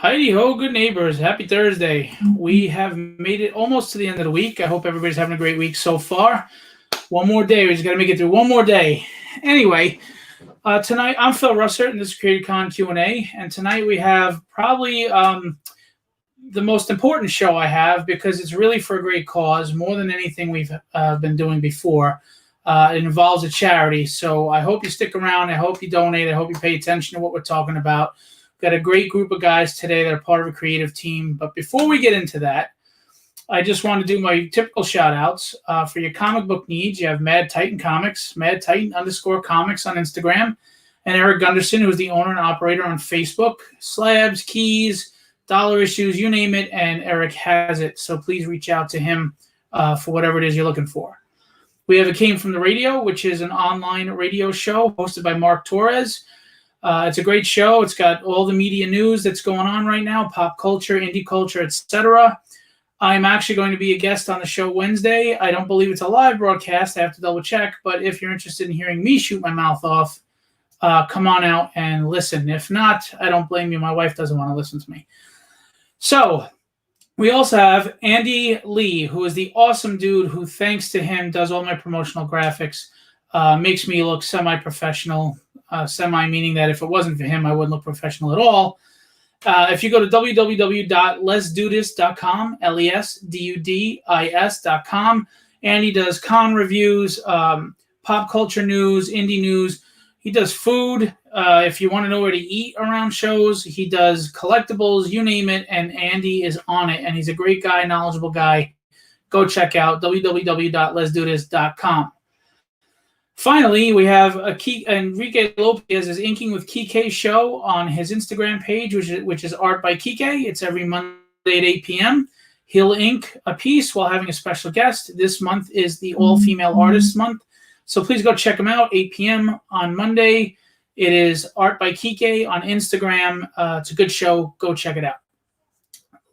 Heidi ho, good neighbors. Happy Thursday. We have made it almost to the end of the week. I hope everybody's having a great week so far. One more day. We just got to make it through one more day. Anyway, tonight I'm Phil Russert, and this is CreativeCon Q&A. And tonight we have probably the most important show I have because it's really for a great cause, more than anything we've been doing before. It involves a charity. So I hope you stick around. I hope you donate. I hope you pay attention to what we're talking about. Got a great group of guys today that are part of a creative team. But before we get into that, I just want to do my typical shout outs. For your comic book needs, you have Mad Titan Comics, _comics on Instagram, and Eric Gunderson, who is the owner and operator on Facebook. Slabs, keys, dollar issues, you name it, and Eric has it. So please reach out to him for whatever it is you're looking for. We have It Came From the Radio, which is an online radio show hosted by Mark Torres. It's a great show. It's got all the media news that's going on right now, pop culture, indie culture, etc. I'm actually going to be a guest on the show Wednesday. I don't believe it's a live broadcast. I have to double check. But if you're interested in hearing me shoot my mouth off, come on out and listen. If not, I don't blame you. My wife doesn't want to listen to me. So we also have Andy Lee, who is the awesome dude who, thanks to him, does all my promotional graphics, makes me look semi-professional. Semi meaning that if it wasn't for him, I wouldn't look professional at all. If you go to www.lesdudis.com, LESDUDIS.com, Andy does con reviews, pop culture news, indie news. He does food. If you want to know where to eat around shows, he does collectibles, you name it, and Andy is on it. And he's a great guy, knowledgeable guy. Go check out www.lesdudis.com. Finally, we have Enrique Lopez is inking with Kike show on his Instagram page, which is Art by Kike. It's every Monday at 8 p.m. He'll ink a piece while having a special guest. This month is the All-Female Artists Month. So please go check him out, 8 p.m. on Monday. It is Art by Kike on Instagram. It's a good show. Go check it out.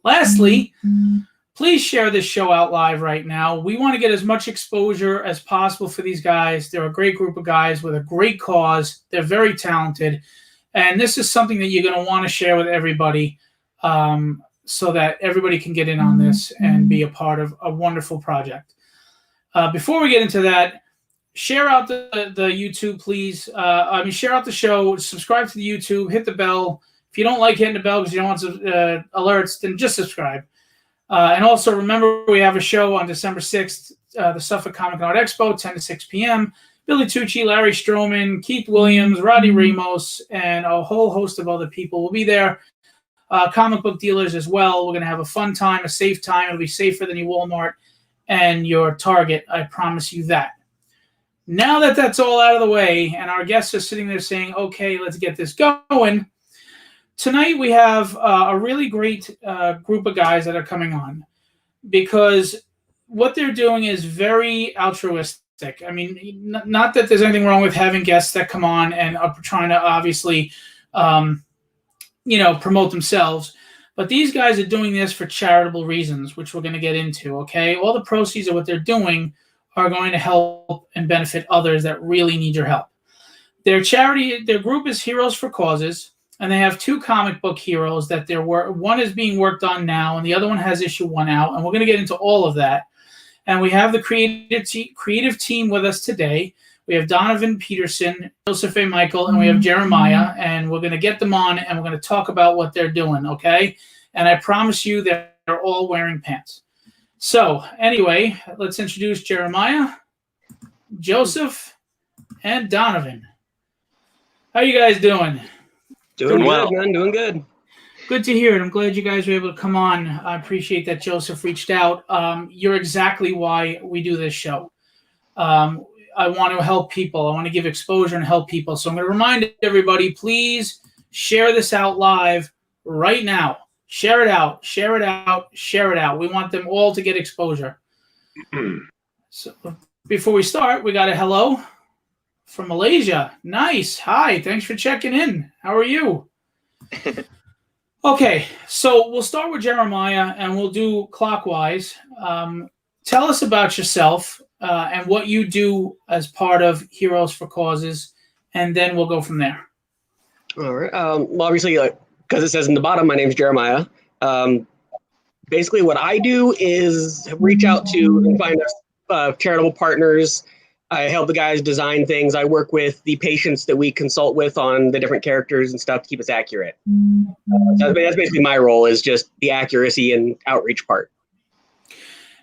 Lastly, please share this show out live right now. We want to get as much exposure as possible for these guys. They're a great group of guys with a great cause. They're very talented. And this is something that you're going to want to share with everybody so that everybody can get in on this and be a part of a wonderful project. Before we get into that, share out the YouTube, please. Share out the show. Subscribe to the YouTube. Hit the bell. If you don't like hitting the bell because you don't want alerts, then just subscribe. And also remember, we have a show on December 6th, the Suffolk Comic and Art Expo, 10 to 6 p.m. Billy Tucci, Larry Stroman, Keith Williams, Roddy Ramos, and a whole host of other people will be there. Comic book dealers as well. We're going to have a fun time, a safe time. It'll be safer than your Walmart and your Target. I promise you that. Now that that's all out of the way and our guests are sitting there saying, okay, let's get this going, tonight we have a really great group of guys that are coming on because what they're doing is very altruistic. I mean, not that there's anything wrong with having guests that come on and are trying to obviously, promote themselves. But these guys are doing this for charitable reasons, which we're going to get into, okay? All the proceeds of what they're doing are going to help and benefit others that really need your help. Their group is Heroes for Causes. And they have two comic book heroes that one is being worked on now, and the other one has issue 1 out. And we're going to get into all of that. And we have the creative team with us today. We have Donovan Peterson, Joseph A. Michael, and we have Jeremiah. And we're going to get them on, and we're going to talk about what they're doing, okay? And I promise you they're all wearing pants. So anyway, let's introduce Jeremiah, Joseph, and Donovan. How you guys doing? Doing well, man. Doing good. Good to hear it. I'm glad you guys were able to come on. I appreciate that Joseph reached out. You're exactly why we do this show. I want to help people. I want to give exposure and help people. So I'm going to remind everybody, please share this out live right now. Share it out. Share it out. Share it out. We want them all to get exposure. So before we start, we got a hello from Malaysia. Nice. Hi. Thanks for checking in. How are you? Okay. So we'll start with Jeremiah and we'll do clockwise. Tell us about yourself and what you do as part of Heroes for Causes, and then we'll go from there. All right. Well, obviously, because it says in the bottom, my name's Jeremiah. Basically, what I do is reach out to and find charitable partners. I help the guys design things. I work with the patients that we consult with on the different characters and stuff to keep us accurate. So that's basically my role, is just the accuracy and outreach part.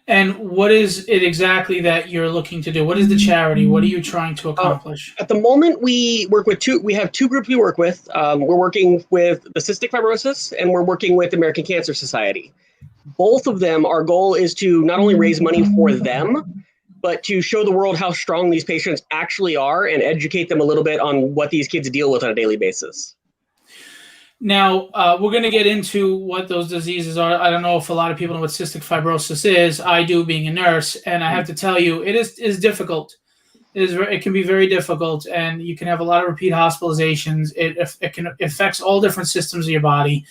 And what is it exactly that you're looking to do? What is the charity? What are you trying to accomplish? At the moment, we work with we have two groups we work with. We're working with the Cystic Fibrosis, and we're working with the American Cancer Society. Both of them, our goal is to not only raise money for them, but to show the world how strong these patients actually are and educate them a little bit on what these kids deal with on a daily basis. Now, we're going to get into what those diseases are. I don't know if a lot of people know what cystic fibrosis is. I do, being a nurse, and I have to tell you, it is difficult. It can be very difficult, and you can have a lot of repeat hospitalizations. It affects all different systems of your body.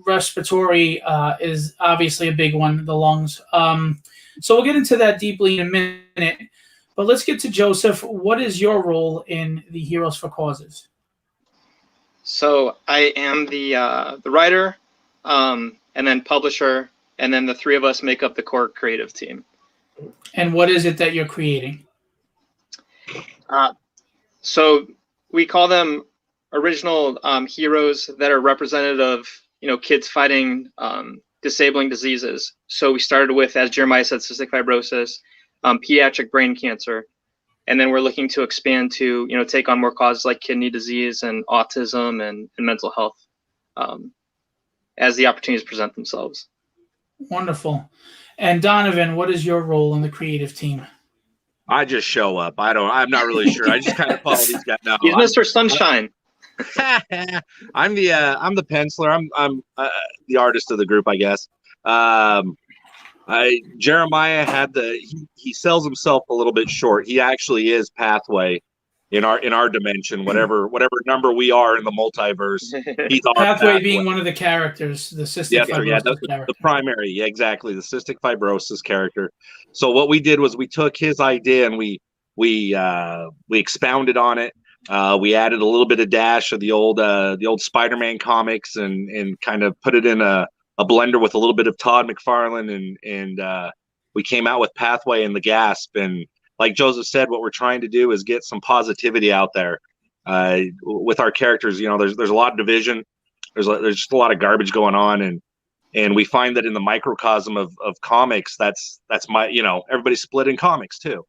Respiratory is obviously a big one, the lungs. So we'll get into that deeply in a minute. But let's get to Joseph. What is your role in the Heroes for Causes? So I am the writer, and then publisher, and then the three of us make up the core creative team. And what is it that you're creating? So we call them original heroes that are representative of, kids fighting disabling diseases. So we started with, as Jeremiah said, cystic fibrosis, pediatric brain cancer. And then we're looking to expand to, take on more causes like kidney disease and autism and mental health as the opportunities present themselves. Wonderful. And Donovan, what is your role in the creative team? I just show up. I'm not really sure. I just kind of follow these guys. No, he's Mr. Sunshine. I'm the penciler. I'm the artist of the group, I guess. Jeremiah he sells himself a little bit short. He actually is Pathway in our dimension, whatever number we are in the multiverse. He's our Pathway being one of the characters, the cystic fibrosis character. The primary, yeah, exactly, the cystic fibrosis character. So what we did was we took his idea and we expounded on it. We added a little bit of dash of the old Spider-Man comics and kind of put it in a blender with a little bit of Todd McFarlane and we came out with Pathway and the Gasp. And like Joseph said, what we're trying to do is get some positivity out there with our characters. There's a lot of division. There's just a lot of garbage going on, and we find that in the microcosm of comics, that's everybody's split in comics too.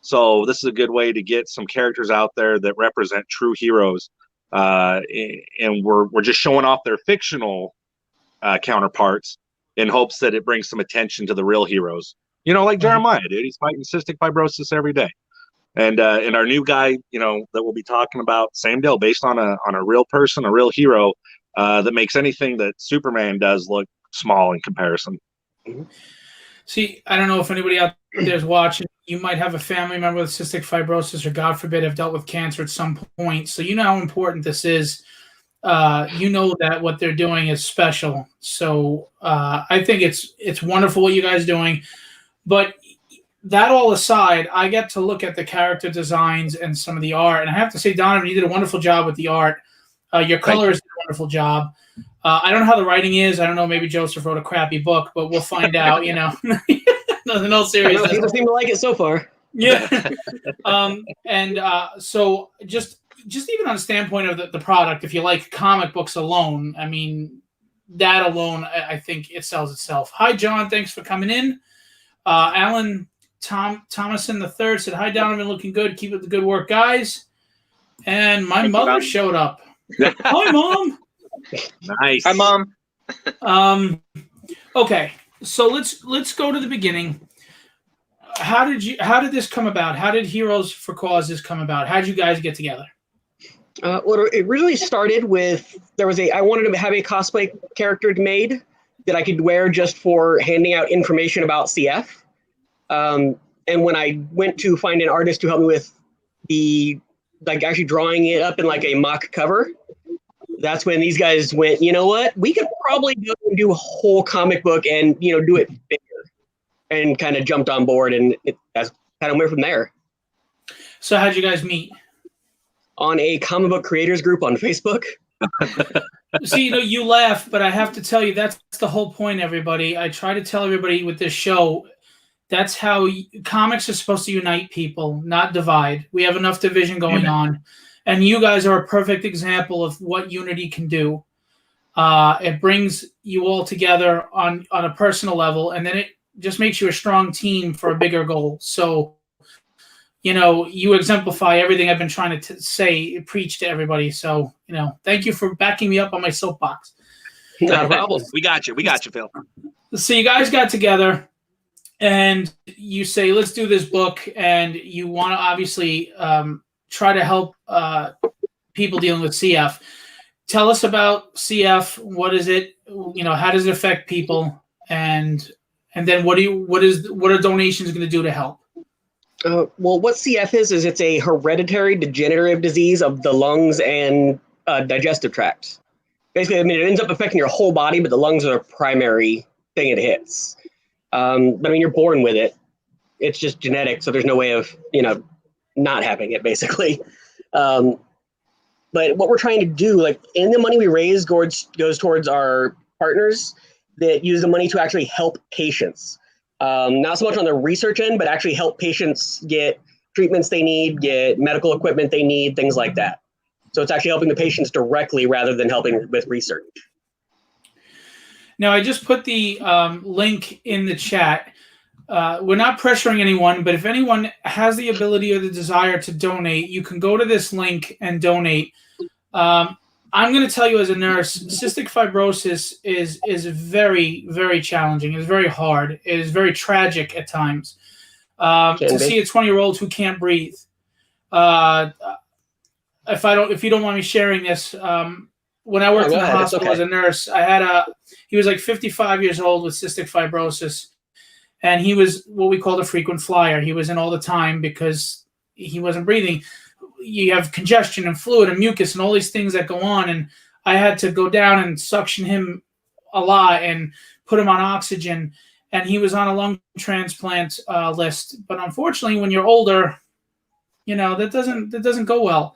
So this is a good way to get some characters out there that represent true heroes, and we're just showing off their fictional counterparts in hopes that it brings some attention to the real heroes. Like Jeremiah, dude, he's fighting cystic fibrosis every day. And our new guy, that we'll be talking about, same deal, based on a real person, a real hero, that makes anything that Superman does look small in comparison. See, I don't know if anybody out there is watching. You might have a family member with cystic fibrosis, or God forbid, have dealt with cancer at some point. So you know how important this is. You know that what they're doing is special. So I think it's wonderful what you guys are doing. But that all aside, I get to look at the character designs and some of the art. And I have to say, Donovan, you did a wonderful job with the art. Your colors did a wonderful job. I don't know how the writing is. I don't know. Maybe Joseph wrote a crappy book, but we'll find out, Nothing else serious. People seem to like it so far. Yeah. So just even on a standpoint of the product, if you like comic books alone, I mean, that alone, I think it sells itself. Hi, John. Thanks for coming in. Alan Thomason III said, hi, Donovan, looking good. Keep up the good work, guys. And my mother showed up. Hi, Mom. Nice. Hi, Mom. Okay, so let's go to the beginning. How did this come about? How did Heroes for Causes come about? How did you guys get together? Well, it really started with, I wanted to have a cosplay character made that I could wear just for handing out information about CF. And when I went to find an artist to help me with actually drawing it up in like a mock cover, that's when these guys went, you know what, we could probably go and do a whole comic book and, do it bigger, and kind of jumped on board, and that's kind of went from there. So how'd you guys meet? On a comic book creators group on Facebook. See, you laugh, but I have to tell you that's the whole point, everybody. I try to tell everybody with this show, that's how comics are supposed to unite people, not divide. We have enough division going on, and you guys are a perfect example of what unity can do. It brings you all together on a personal level, and then it just makes you a strong team for a bigger goal. So, you exemplify everything I've been trying to preach to everybody. So, thank you for backing me up on my soapbox. Not a problem. We got you, Phil. So you guys got together and you say, let's do this book. And you want to obviously try to help people dealing with CF. Tell us about CF. What is it? How does it affect people? And then what are donations going to do to help? Well, what CF is it's a hereditary degenerative disease of the lungs and digestive tracts. Basically, it ends up affecting your whole body, but the lungs are the primary thing it hits. But you're born with it. It's just genetic, so there's no way of, not having it, basically. But what we're trying to do, in the money we raise goes towards our partners that use the money to actually help patients. Not so much on the research end, but actually help patients get treatments they need, get medical equipment they need, things like that. So it's actually helping the patients directly rather than helping with research. Now, I just put the link in the chat. We're not pressuring anyone, but if anyone has the ability or the desire to donate, you can go to this link and donate. I'm going to tell you as a nurse, cystic fibrosis is very, very challenging. It's very hard. It is very tragic at times. To see a 20-year-old who can't breathe. If you don't want me sharing this, when I worked in the hospital as a nurse, he was like 55 years old with cystic fibrosis, and he was what we called a frequent flyer. He was in all the time because he wasn't breathing. You have congestion and fluid and mucus and all these things that go on. And I had to go down and suction him a lot and put him on oxygen. And he was on a lung transplant list. But unfortunately, when you're older, that doesn't go well.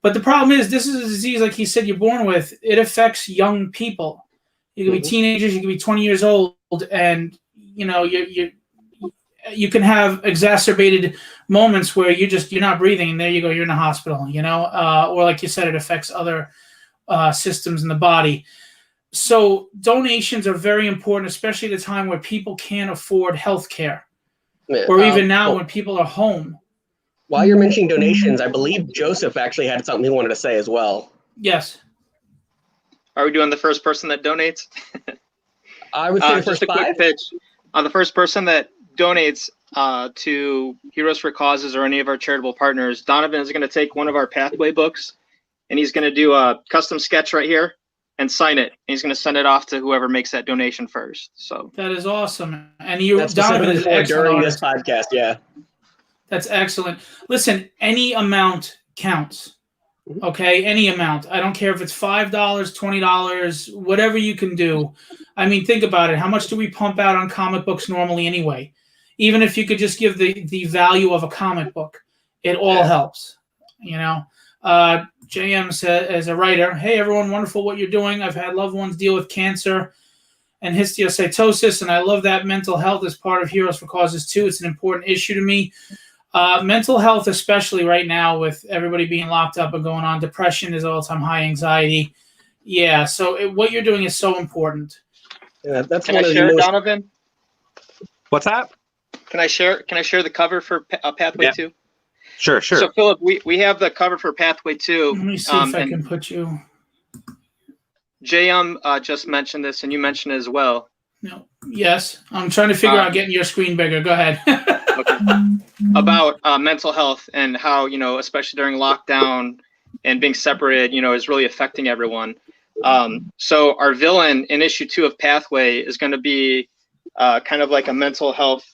But the problem is, this is a disease, like he said, you're born with. It affects young people. You can be teenagers, you can be 20 years old, and you can have exacerbated moments where you're not breathing, and there you go, you're in a hospital, or like you said, it affects other systems in the body. So donations are very important, especially at a time where people can't afford health care, or even now when people are home. While you're mentioning donations, I believe Joseph actually had something he wanted to say as well. Yes. Are we doing the first person that donates? I would say the first just a quick pitch. The first person that donates to Heroes for Causes or any of our charitable partners, Donovan is going to take one of our Pathway books, and he's going to do a custom sketch right here and sign it. And he's going to send it off to whoever makes that donation first. So that is awesome. And Donovan is during this podcast, yeah. That's excellent. Listen, any amount counts. Okay, any amount. I don't care if it's $5, $20, whatever you can do. Think about it. How much do we pump out on comic books normally anyway? Even if you could just give the value of a comic book, it all helps. JM said, as a writer, hey, everyone, wonderful what you're doing. I've had loved ones deal with cancer and histiocytosis, and I love that mental health is part of Heroes for Causes too. It's an important issue to me. Mental health, especially right now with everybody being locked up and going on, depression is all-time high, anxiety. Yeah, so what you're doing is so important. Yeah, that's Can I share, Donovan? What's that? Can I share the cover for Pathway 2? Sure. So Philip, we have the cover for Pathway 2. Let me see if I can put you. JM just mentioned this, and you mentioned it as well. No. Yes, I'm trying to figure out getting your screen bigger. Go ahead. Okay. About mental health and how, especially during lockdown and being separated, is really affecting everyone. So our villain in issue 2 of Pathway is going to be kind of like a mental health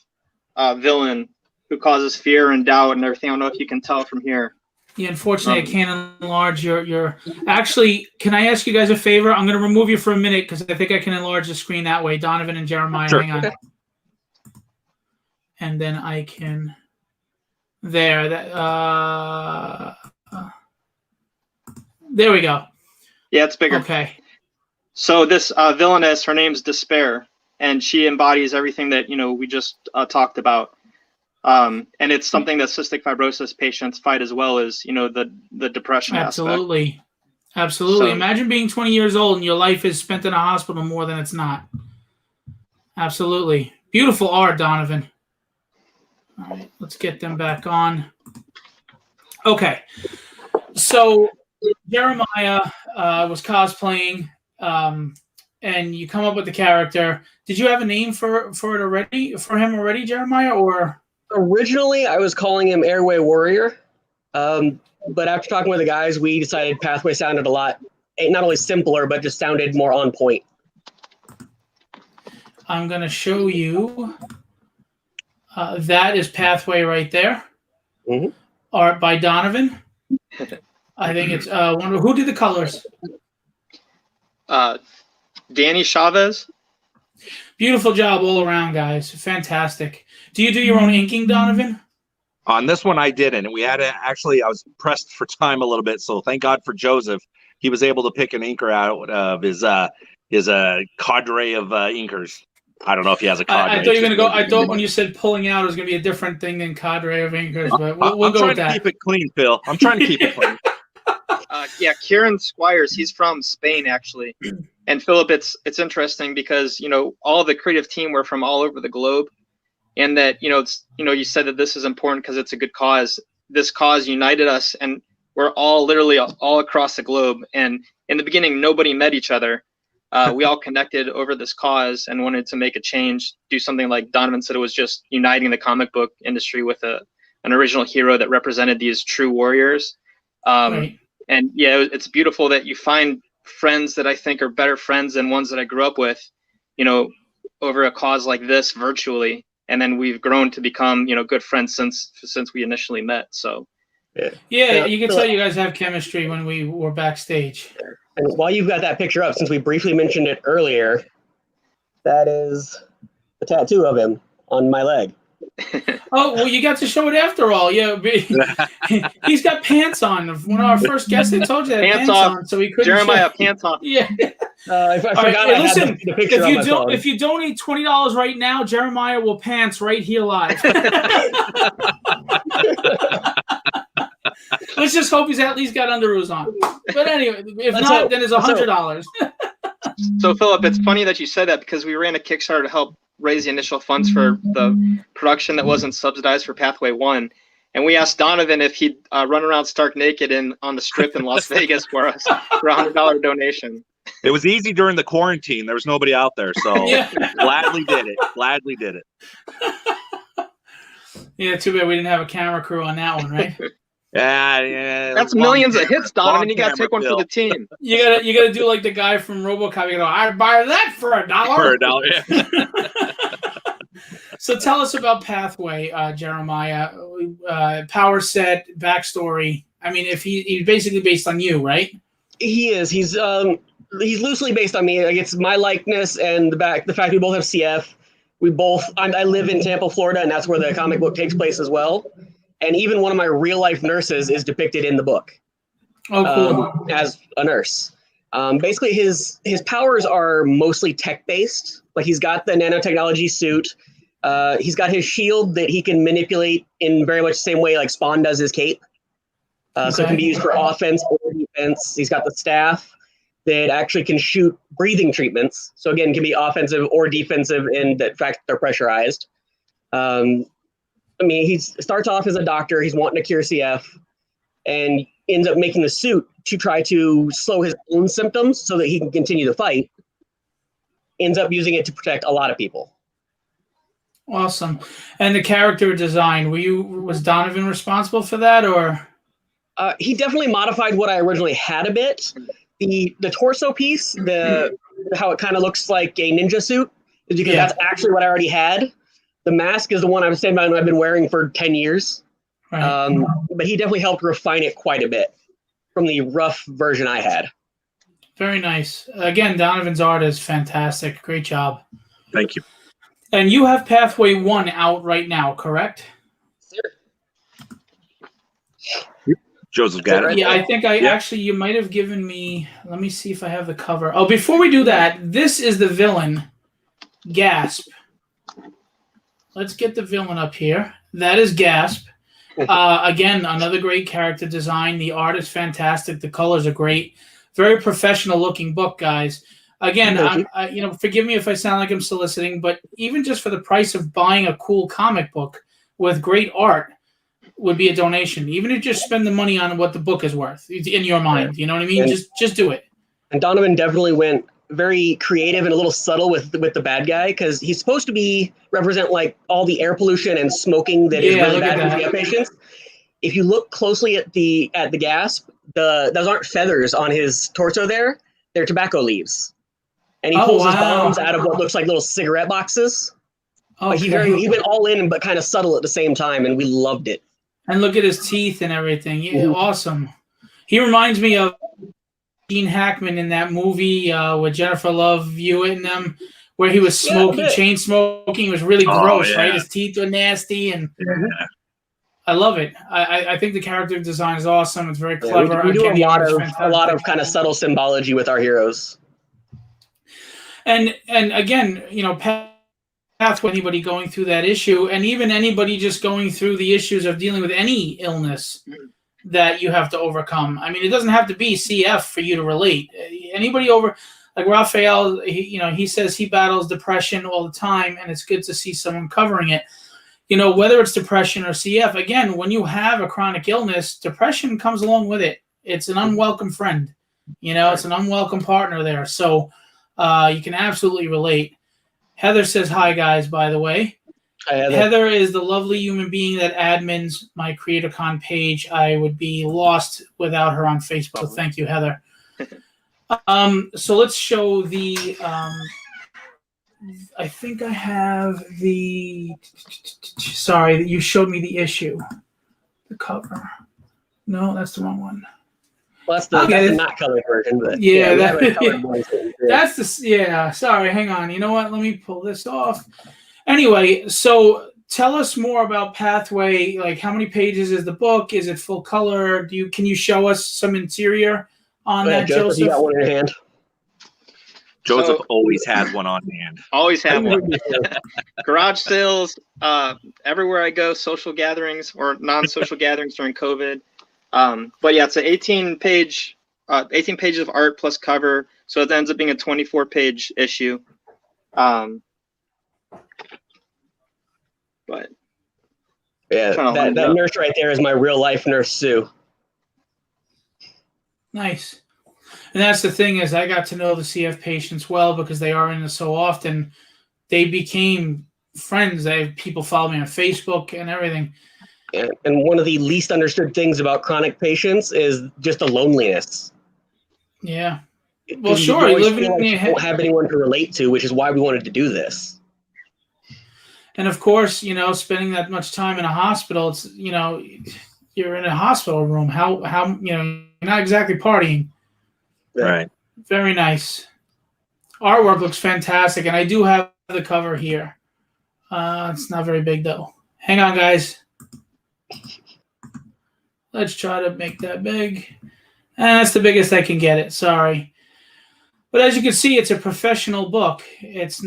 villain who causes fear and doubt and everything. I don't know if you can tell from here. Yeah, unfortunately, I can't enlarge your. Actually, can I ask you guys a favor? I'm going to remove you for a minute because I think I can enlarge the screen that way. Donovan and Jeremiah, sure. Hang on. And then I can. There. There we go. Yeah, it's bigger. Okay. So this villainess, her name's Despair, and she embodies everything that we just talked about. And it's something that cystic fibrosis patients fight as well as the depression aspect. Absolutely. Absolutely. So- Imagine being 20 years old and your life is spent in a hospital more than it's not. Absolutely. Beautiful art, Donovan. All right, let's get them back on. Okay. So Jeremiah was cosplaying, and you come up with the character. Did you have a name for him already, Jeremiah, or? Originally, I was calling him Airway Warrior, but after talking with the guys, we decided Pathway sounded a lot, not only simpler, but just sounded more on point. I'm going to show you. That is Pathway right there. Mhm. Art by Donovan. I think it's who did the colors? Danny Chavez. Beautiful job all around, guys. Fantastic. Do you do your own inking, Donovan? On this one, I didn't. We had to actually. I was pressed for time a little bit, so thank God for Joseph. He was able to pick an inker out of his cadre of inkers. I don't know if he has a cadre. I thought you were going to go. I thought when you said pulling out, it was going to be a different thing than cadre of inkers, but we'll go with that. I'm trying to keep it clean, Phil. I'm trying to keep it clean. Kieran Squires, he's from Spain actually. And Philip, it's interesting because all the creative team were from all over the globe, and that you said that this is important because it's a good cause. This cause united us, and we're all literally all across the globe. And in the beginning, nobody met each other. We all connected over this cause and wanted to make a change, do something like Donovan said. It was just uniting the comic book industry with an original hero that represented these true warriors. Right. And yeah, it's beautiful that you find friends that I think are better friends than ones that I grew up with, over a cause like this virtually. And then we've grown to become, good friends since we initially met. So Yeah, you can tell you guys have chemistry when we were backstage. And while you've got that picture up, since we briefly mentioned it earlier, that is a tattoo of him on my leg. Oh, well, you got to show it after all. Yeah, he's got pants on. One of our first guests, they told you that Pants pants off. on, so he couldn't. Jeremiah, show. pants on. Yeah. I forgot All right, I had listen, the picture on my phone. if you donate $20 right now, Jeremiah will pants right here live. Let's just hope he's at least got underoos on. But anyway, if not, then it's $100. So Philip, it's funny that you said that because we ran a Kickstarter to help raise the initial funds for the production that wasn't subsidized for Pathway 1. And we asked Donovan if he'd run around stark naked on the strip in Las Vegas for us for a $100 donation. It was easy during the quarantine. There was nobody out there, so Yeah. gladly did it. Gladly did it. Yeah, too bad we didn't have a camera crew on that one, right? Yeah. That's millions of hits, Donovan. You got to camera, take one Phil. for the team. You gotta do like the guy from RoboCop. You go, I'd buy that for $1. For $1, yeah. So tell us about Pathway, Jeremiah. Power set, backstory. I mean, if he's basically based on you, right? He is. He's loosely based on me. Like, it's my likeness and the fact we both have CF. I live in Tampa, Florida, and that's where the comic book takes place as well. And even one of my real life nurses is depicted in the book. Oh, cool. As a nurse. Basically, his powers are mostly tech based. Like, he's got the nanotechnology suit. He's got his shield that he can manipulate in very much the same way like Spawn does his cape. So it can be used for offense or defense. He's got the staff that actually can shoot breathing treatments. So again, can be offensive or defensive in the fact they're pressurized. He starts off as a doctor. He's wanting to cure CF and ends up making the suit to try to slow his own symptoms so that he can continue the fight. Ends up using it to protect a lot of people. Awesome. And the character design, was Donovan responsible for that, or? He definitely modified what I originally had a bit. The torso piece, how it kind of looks like a ninja suit, is because that's actually what I already had. The mask is the one I've been wearing for 10 years. Right. But he definitely helped refine it quite a bit from the rough version I had. Very nice. Again, Donovan's art is fantastic. Great job. Thank you. And you have Pathway 1 out right now, correct? Joseph That's it got it. right Yeah, there. I think I Yeah. actually, you might have given me, let me see if I have the cover. Oh, before we do that, this is the villain, Gasp. Let's get the villain up here. That is Gasp. Again, another great character design. The art is fantastic. The colors are great. Very professional looking book, guys. Again, Thank you. forgive me if I sound like I'm soliciting, but even just for the price of buying a cool comic book with great art would be a donation. Even if you just spend the money on what the book is worth in your mind. You know what I mean? And- Just do it. And Donovan definitely went very creative and a little subtle with the bad guy because he's supposed to represent like all the air pollution and smoking that is Yeah, really look at bad for that. CF patients. If you look closely at the Gasp, those aren't feathers on his torso there; they're tobacco leaves, and he Oh, pulls his wow. bombs out of what looks like little cigarette boxes. But Okay. he went all in but kind of subtle at the same time, and we loved it. And look at his teeth and everything. Yeah, Mhm. awesome. He reminds me of Gene Hackman in that movie with Jennifer Love Hewitt and them, where he was Yeah, a smoking, bit. chain smoking. It was really Oh, gross, yeah. right? His teeth were nasty, and Yeah. I love it. I think the character design is awesome. It's very Yeah, clever. we do Again, a the lot art is of fantastic. kind of subtle symbology with our heroes. And again, path with anybody going through that issue, and even anybody just going through the issues of dealing with any illness that you have to overcome. I mean, it doesn't have to be CF for you to relate. Anybody over, like Raphael, he says he battles depression all the time, and it's good to see someone covering it. Whether it's depression or CF, again, when you have a chronic illness, depression comes along with it. It's an unwelcome friend. It's an unwelcome partner there. So you can absolutely relate. Heather says hi, guys, by the way. Heather is the lovely human being that admins my CreatorCon page. I would be lost without her on Facebook. So thank you, Heather. So let's show the I think I have the sorry, you showed me the issue. The cover. No, that's the wrong one. Well, that's the not colored version, but Yeah, we that- have a colored one too. That's sorry, hang on. You know what? Let me pull this off. Anyway, so tell us more about Pathway. Like, how many pages is the book? Is it full color? Can you show us some interior on that, Joseph, you got one in your hand. Joseph So- always has one on hand. Always have one. Garage sales, everywhere I go, social gatherings or non-social gatherings during COVID. But yeah, it's an 18 pages of art plus cover, so it ends up being a 24-page issue. But Yeah, Trying to line it that up. nurse right there is my real life nurse Sue. Nice. And that's the thing is I got to know the CF patients well because they are in it so often. They became friends. People follow me on Facebook and everything. And one of the least understood things about chronic patients is just the loneliness. Yeah. Well, You sure, always living feel like in you your head. don't have anyone to relate to, which is why we wanted to do this. And of course, spending that much time in a hospital, it's, you're in a hospital room. How you're not exactly partying. Right. Very nice. Artwork looks fantastic, and I do have the cover here. It's not very big though. Hang on, guys. Let's try to make that big. And that's the biggest I can get it. Sorry. But as you can see, it's a professional book. It's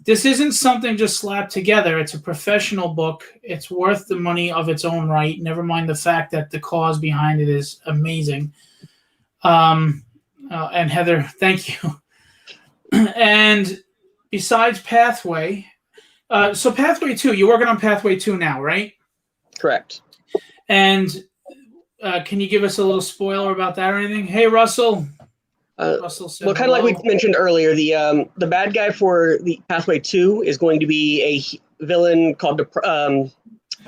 this isn't something just slapped together. It's a professional book. It's worth the money of its own right. Never mind the fact that the cause behind it is amazing. And Heather, thank you. And besides Pathway, so Pathway 2, you're working on Pathway 2 now, right? Correct. And can you give us a little spoiler about that or anything? Hey, Russell. Russell said Well, kind of like we hello. mentioned earlier, the bad guy for the Pathway 2 is going to be a villain called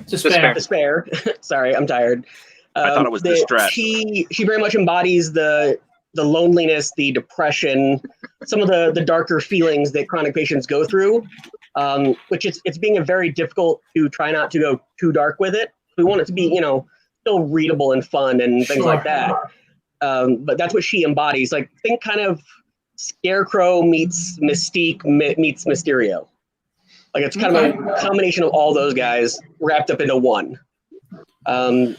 Despair. Despair. Sorry, I'm tired. I thought it was Distress. She very much embodies the loneliness, the depression, some of the darker feelings that chronic patients go through, which it's being very difficult to try not to go too dark with it. We want it to be, still readable and fun and things Sure. like that. But that's what she embodies. Like, think kind of Scarecrow meets Mystique meets Mysterio. Like, it's kind of a combination of all those guys wrapped up into one. And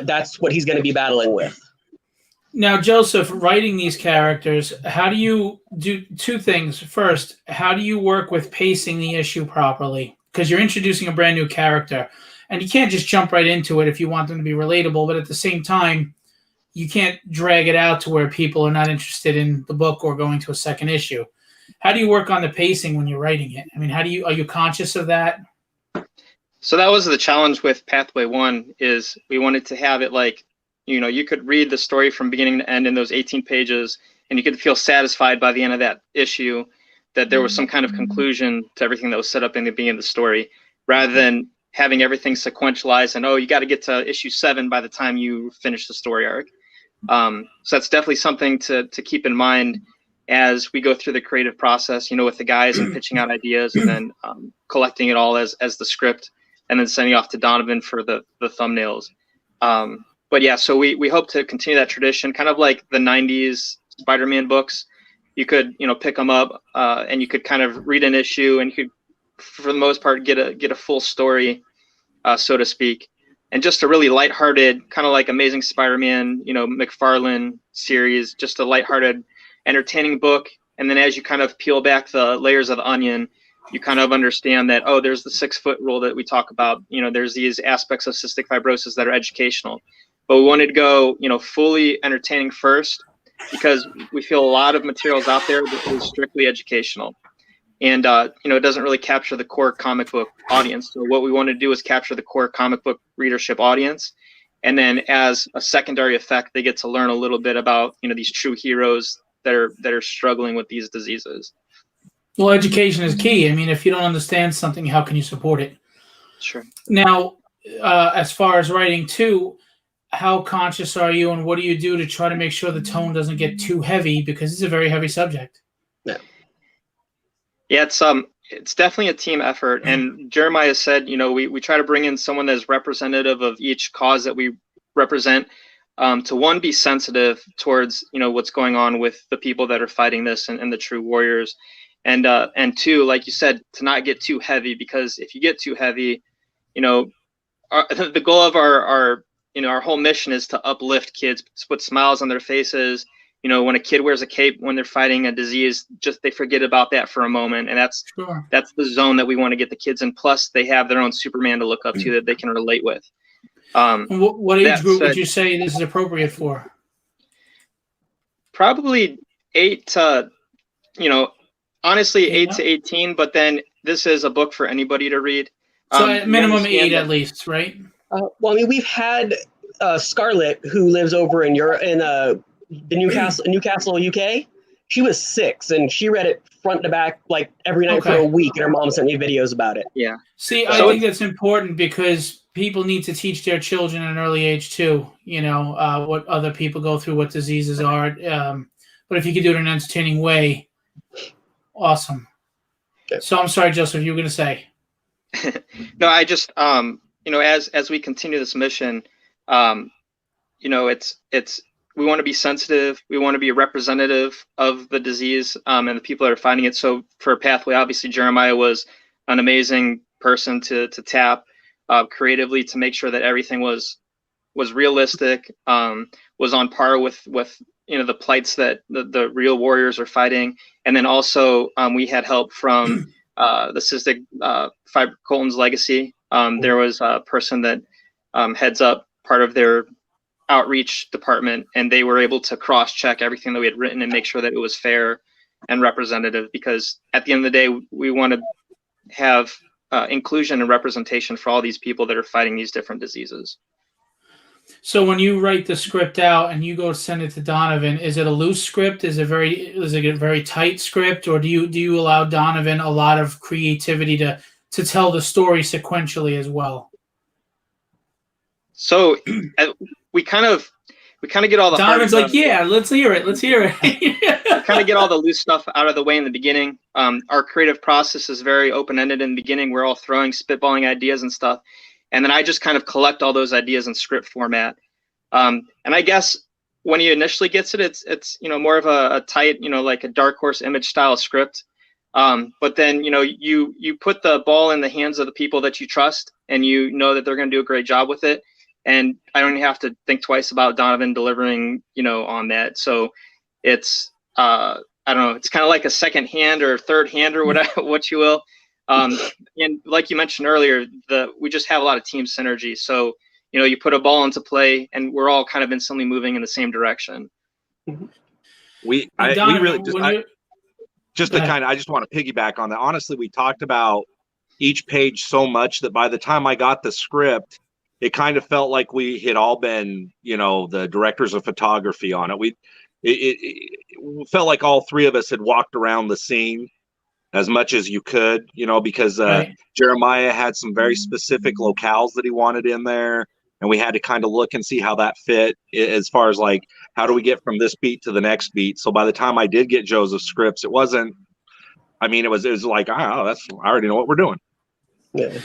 that's what he's going to be battling with. Now, Joseph, writing these characters, how do you do two things? First, how do you work with pacing the issue properly? Because you're introducing a brand new character, and you can't just jump right into it if you want them to be relatable, but at the same time, you can't drag it out to where people are not interested in the book or going to a second issue. How do you work on the pacing when you're writing it? I mean, are you conscious of that? So that was the challenge with Pathway 1, is we wanted to have it like, you could read the story from beginning to end in those 18 pages, and you could feel satisfied by the end of that issue that there was some kind of conclusion to everything that was set up in the beginning of the story, rather than having everything sequentialized and, you got to get to issue 7 by the time you finish the story arc. So that's definitely something to keep in mind as we go through the creative process, with the guys and pitching out ideas, and then collecting it all as the script, and then sending off to Donovan for the thumbnails. But yeah, so we hope to continue that tradition, kind of like the 90s Spider-Man books. You could, pick them up and you could kind of read an issue, and you could, for the most part, get a full story, so to speak. And just a really lighthearted, kind of like Amazing Spider-Man, McFarlane series, just a lighthearted, entertaining book. And then as you kind of peel back the layers of the onion, you kind of understand that, there's the 6-foot rule that we talk about. There's these aspects of cystic fibrosis that are educational. But we wanted to go, fully entertaining first, because we feel a lot of materials out there that is strictly educational. And, it doesn't really capture the core comic book audience. So what we want to do is capture the core comic book readership audience. And then as a secondary effect, they get to learn a little bit about, these true heroes that are struggling with these diseases. Well, education is key. I mean, if you don't understand something, how can you support it? Sure. Now, as far as writing too, how conscious are you, and what do you do to try to make sure the tone doesn't get too heavy, because it's a very heavy subject? Yeah, it's definitely a team effort. And Jeremiah said, we try to bring in someone that is representative of each cause that we represent, to one, be sensitive towards, what's going on with the people that are fighting this and the true warriors. And two, like you said, to not get too heavy, because if you get too heavy, the goal of our whole mission is to uplift kids, put smiles on their faces. When a kid wears a cape when they're fighting a disease, just they forget about that for a moment, and that's the zone that we want to get the kids in. Plus, they have their own Superman to look up to that they can relate with. What age group would you say this is appropriate for? Probably 8 to, honestly, 8 to 18. But then this is a book for anybody to read. So minimum 8 at least, right? Well, I mean, we've had Scarlett, who lives over in Europe, in the Newcastle, UK. She was 6, and she read it front to back like every night for a week, and her mom sent me videos about it. Yeah. See, I think that's important, because people need to teach their children at an early age too, what other people go through, what diseases are. But if you could do it in an entertaining way, awesome. Okay. So I'm sorry, Joseph, you were going to say. No, I just, as we continue this mission, it's we want to be sensitive. We want to be a representative of the disease and the people that are fighting it. So for Pathway, obviously Jeremiah was an amazing person to tap creatively, to make sure that everything was realistic, was on par with the plights that the real warriors are fighting. And then also we had help from the Cystic Colton's Legacy. There was a person that heads up part of their outreach department, and they were able to cross-check everything that we had written and make sure that it was fair and representative, because at the end of the day, we want to have inclusion and representation for all these people that are fighting these different diseases. So when you write the script out and you go send it to Donovan, is it a loose script? Is it a very tight script, or do you allow Donovan a lot of creativity to tell the story sequentially as well? So we kind of get all the Donovan's like, yeah, let's hear it. We kind of get all the loose stuff out of the way in the beginning. Our creative process is very open-ended in the beginning. We're all spitballing ideas and stuff. And then I just kind of collect all those ideas in script format. And I guess when he initially gets it, it's more of a tight, like a Dark Horse Image style script. But then, you put the ball in the hands of the people that you trust, and that they're going to do a great job with it. and I don't even have to think twice about Donovan delivering, on that. So it's I don't know, it's kind of like a second hand or third hand or whatever, what you will. And like you mentioned earlier, we just have a lot of team synergy. So you put a ball into play, and we're all kind of instantly moving in the same direction. We Donovan, really I just want to piggyback on that. Honestly, we talked about each page so much that by the time I got the script, it kind of felt like we had all been, the directors of photography on it. It felt like all three of us had walked around the scene as much as you could, because Right. Jeremiah had some very specific locales that he wanted in there. And we had to kind of look and see how that fit as far as like, how do we get from this beat to the next beat? So by the time I did get Joseph's scripts, it was like, I already know what we're doing. Yeah.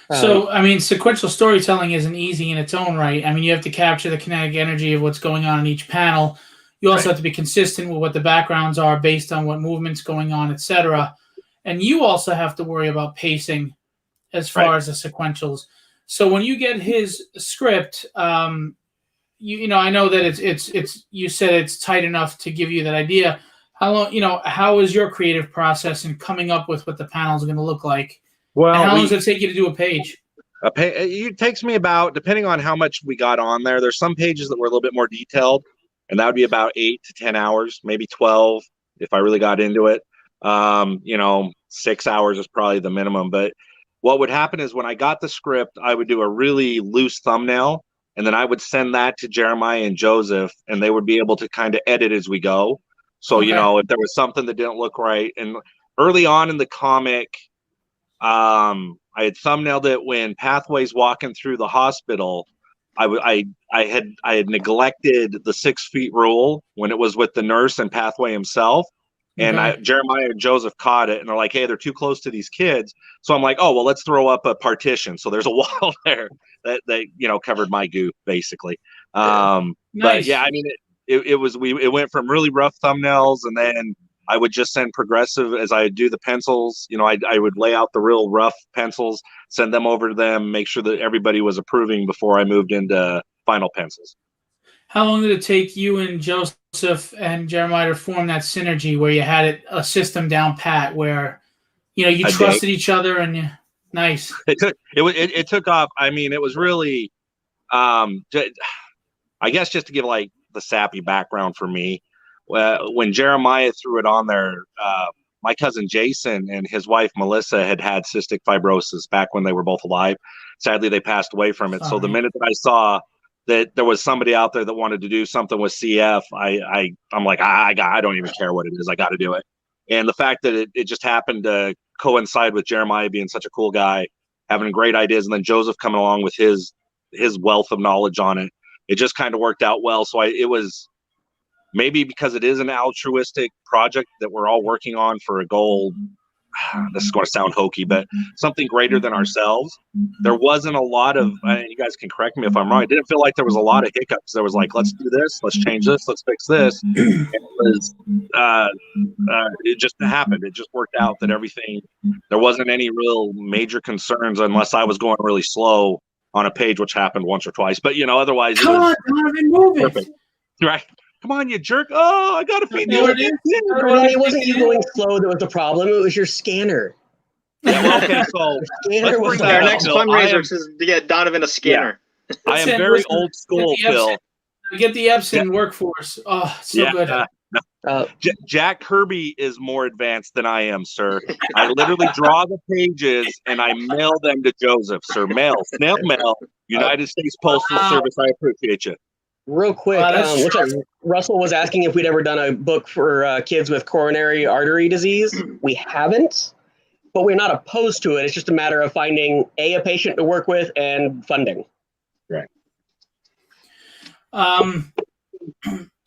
So, sequential storytelling isn't easy in its own right. You have to capture the kinetic energy of what's going on in each panel. You also have to be consistent with what the backgrounds are based on what movement's going on, etc. And you also have to worry about pacing as far as the sequentials. So when you get his script, I know that it's you said it's tight enough to give you that idea. How long, how is your creative process in coming up with what the panels are going to look like? Well, and how long does it take you to do a page? It takes me about, depending on how much we got on there, there's some pages that were a little bit more detailed, and that would be about 8 to 10 hours, maybe 12 if I really got into it. 6 hours is probably the minimum. But what would happen is when I got the script, I would do a really loose thumbnail, and then I would send that to Jeremiah and Joseph, and they would be able to kind of edit as we go. So, Okay. If there was something that didn't look right. And early on in the comic, I had thumbnailed it when Pathway's walking through the hospital. I had neglected the 6 feet rule when it was with the nurse and Pathway himself. And Jeremiah and Joseph caught it, and they're like, hey, they're too close to these kids. So I'm like, oh, well, let's throw up a partition. So there's a wall there that covered my goof, basically. Nice. But yeah, it went from really rough thumbnails, and then I would just send progressive as I do the pencils. I would lay out the real rough pencils, send them over to them, make sure that everybody was approving before I moved into final pencils. How long did it take you and Joseph and Jeremiah to form that synergy where you had a system down pat, where you trusted each other and nice? It took off. It was really, I guess, just to give like the sappy background for me. When Jeremiah threw it on there, my cousin Jason and his wife Melissa had cystic fibrosis back when they were both alive. Sadly, they passed away from it. Sorry. So the minute that I saw that there was somebody out there that wanted to do something with CF, I'm like, I don't even care what it is. I got to do it. And the fact that it just happened to coincide with Jeremiah being such a cool guy, having great ideas, and then Joseph coming along with his wealth of knowledge on it, it just kind of worked out well. So it was maybe because it is an altruistic project that we're all working on for a goal. This is going to sound hokey, but something greater than ourselves. There wasn't a lot of, you guys can correct me if I'm wrong, it didn't feel like there was a lot of hiccups. There was like, let's do this, let's change this, let's fix this. It just happened. It just worked out that everything, there wasn't any real major concerns unless I was going really slow on a page, which happened once or twice. But, otherwise Come on, Donovan, move perfect. it. Right. Come on, you jerk. Oh, I got to feed you. It wasn't you going slow that was the problem. It was your scanner. Yeah, well, okay, so Scanner was Our next fundraiser is to get Donovan a scanner. I am very old school, Phil. Get the Epson workforce. Oh, so good. Jack Kirby is more advanced than I am, sir. I literally draw the pages and I mail them to Joseph, sir. Snail mail, United States Postal Service. I appreciate you. Real quick, Russell was asking if we'd ever done a book for kids with coronary artery disease. We haven't, but we're not opposed to it. It's just a matter of finding a patient to work with and funding. Right.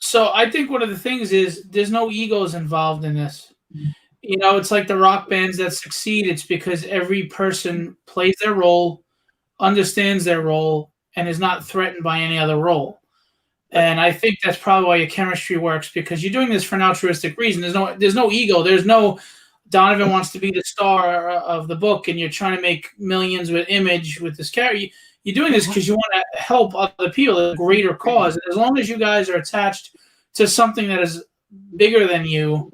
So I think one of the things is there's no egos involved in this. It's like the rock bands that succeed. It's because every person plays their role, understands their role, and is not threatened by any other role. And I think that's probably why your chemistry works, because you're doing this for an altruistic reason. There's no ego. There's no Donovan wants to be the star of the book, and you're trying to make millions with Image with this character. You're doing this because you want to help other people, a greater cause. And as long as you guys are attached to something that is bigger than you,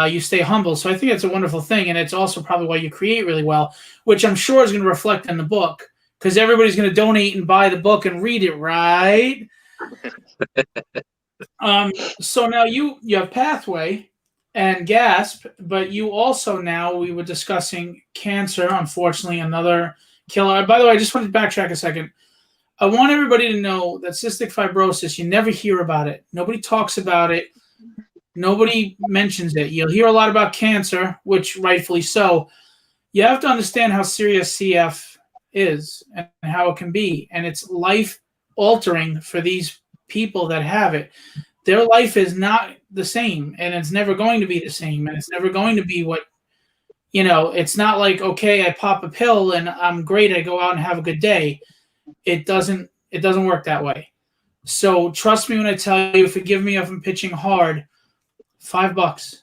you stay humble. So I think it's a wonderful thing, and it's also probably why you create really well, which I'm sure is going to reflect in the book, because everybody's going to donate and buy the book and read it, right? So now you have Pathway and Gasp, but you also now, we were discussing cancer, unfortunately, another killer. By the way, I just wanted to backtrack a second. I want everybody to know that cystic fibrosis, you never hear about it. Nobody talks about it. Nobody mentions it. You'll hear a lot about cancer, which rightfully so. You have to understand how serious CF is and how it can be. And it's life-altering for these people that have it. Their life is not the same, and it's never going to be the same, and it's never going to be what, it's not like, okay, I pop a pill and I'm great, I go out and have a good day. It doesn't work that way. So trust me when I tell you, forgive me if I'm pitching hard, $5.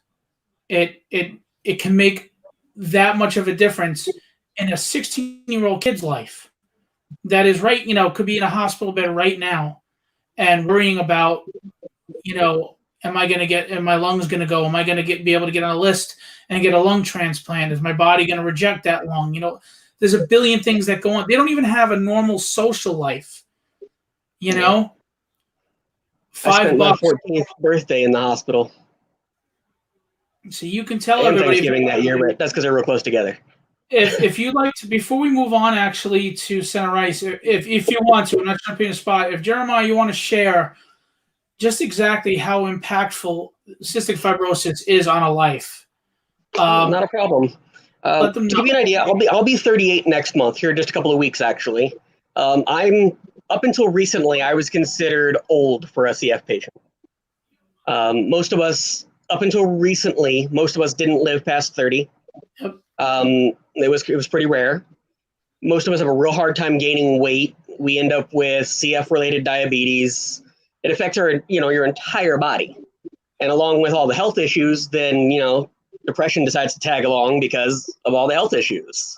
It can make that much of a difference in a 16-year-old kid's life that is right, could be in a hospital bed right now and worrying about, am my lungs going to go? Am I going to be able to get on a list and get a lung transplant? Is my body going to reject that lung? There's a billion things that go on. They don't even have a normal social life, $5. I spent my 14th birthday in the hospital. So you can tell and everybody Thanksgiving that year, but that's because they're real close together. If you'd like to, before we move on actually to Center Ice, if you want to, I'm not jumping in a spot. If Jeremiah, you want to share just exactly how impactful cystic fibrosis is on a life. Not a problem. To give you an idea, I'll be 38 next month, here in just a couple of weeks, actually. I'm up until recently, I was considered old for a CF patient. Most of us, up until recently, didn't live past 30. Yep. It was pretty rare. Most of us have a real hard time gaining weight. We end up with CF-related diabetes. It affects your entire body. And along with all the health issues, then, depression decides to tag along because of all the health issues.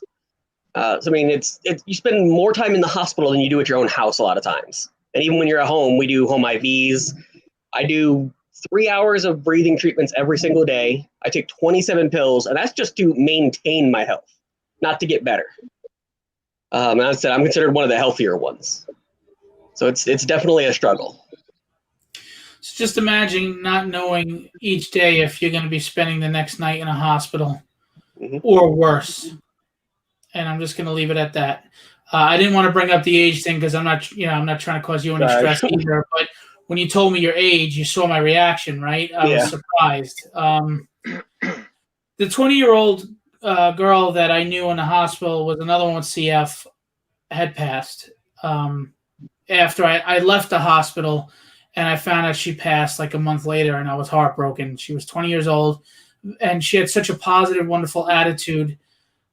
So, I mean, you spend more time in the hospital than you do at your own house a lot of times. And even when you're at home, we do home IVs. I do 3 hours of breathing treatments every single day. I take 27 pills, and that's just to maintain my health, not to get better. And as I said, I'm considered one of the healthier ones. So it's definitely a struggle. So just imagine not knowing each day if you're going to be spending the next night in a hospital or worse. And I'm just going to leave it at that. I didn't want to bring up the age thing because I'm not trying to cause you any stress either. But when you told me your age, you saw my reaction, right? I was surprised. The 20-year-old girl that I knew in the hospital was another one with CF, had passed. After I left the hospital, and I found out she passed like a month later, and I was heartbroken. She was 20 years old, and she had such a positive, wonderful attitude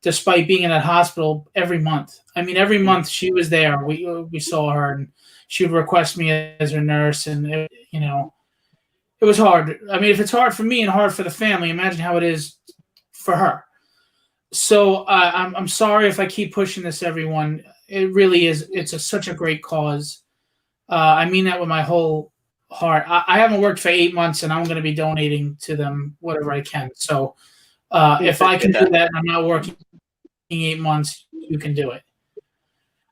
despite being in that hospital every month. I mean, every month she was there. We saw her, and she would request me as her nurse, and it was hard. I mean, if it's hard for me and hard for the family, imagine how it is for her. So I'm sorry if I keep pushing this, everyone. It really is. It's such a great cause. I mean that with my whole heart. I haven't worked for 8 months, and I'm going to be donating to them whatever I can. So if I can do that and I'm not working 8 months, you can do it.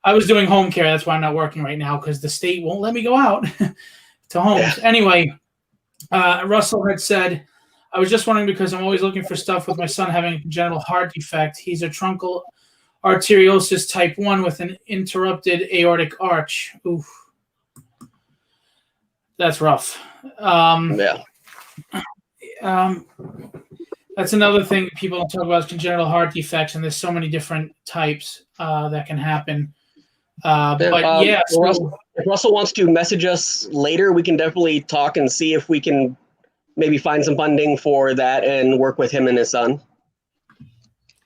I was doing home care. That's why I'm not working right now, because the state won't let me go out to homes. Yeah. Anyway, Russell had said, I was just wondering because I'm always looking for stuff with my son having a congenital heart defect. He's a truncal arteriosus type 1 with an interrupted aortic arch. Oof. That's rough. That's another thing people don't talk about is congenital heart defects, and there's so many different types that can happen. If Russell wants to message us later, we can definitely talk and see if we can maybe find some funding for that and work with him and his son.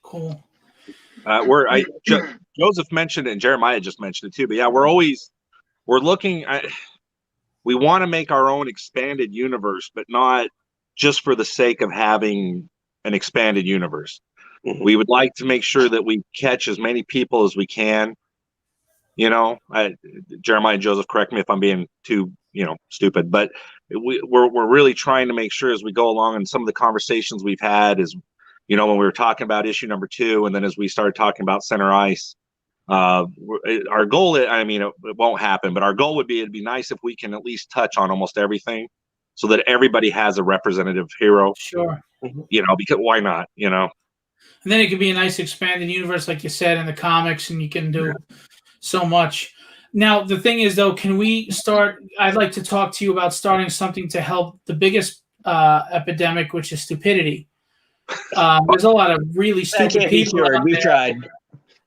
Cool. Joseph mentioned it and Jeremiah just mentioned it too, but yeah, we're looking at, we want to make our own expanded universe, but not just for the sake of having an expanded universe. We would like to make sure that we catch as many people as we can. Jeremiah and Joseph, correct me if I'm being too, stupid, but we're really trying to make sure as we go along, and some of the conversations we've had is, when we were talking about issue number 2, and then as we started talking about Center Ice, our goal, it won't happen, but our goal would be, it'd be nice if we can at least touch on almost everything so that everybody has a representative hero. Sure. Because why not, And then it could be a nice expanded universe, like you said, in the comics, and you can do so much. Now, the thing is, though, can we start? I'd like to talk to you about starting something to help the biggest epidemic, which is stupidity. There's a lot of really stupid people. We've tried.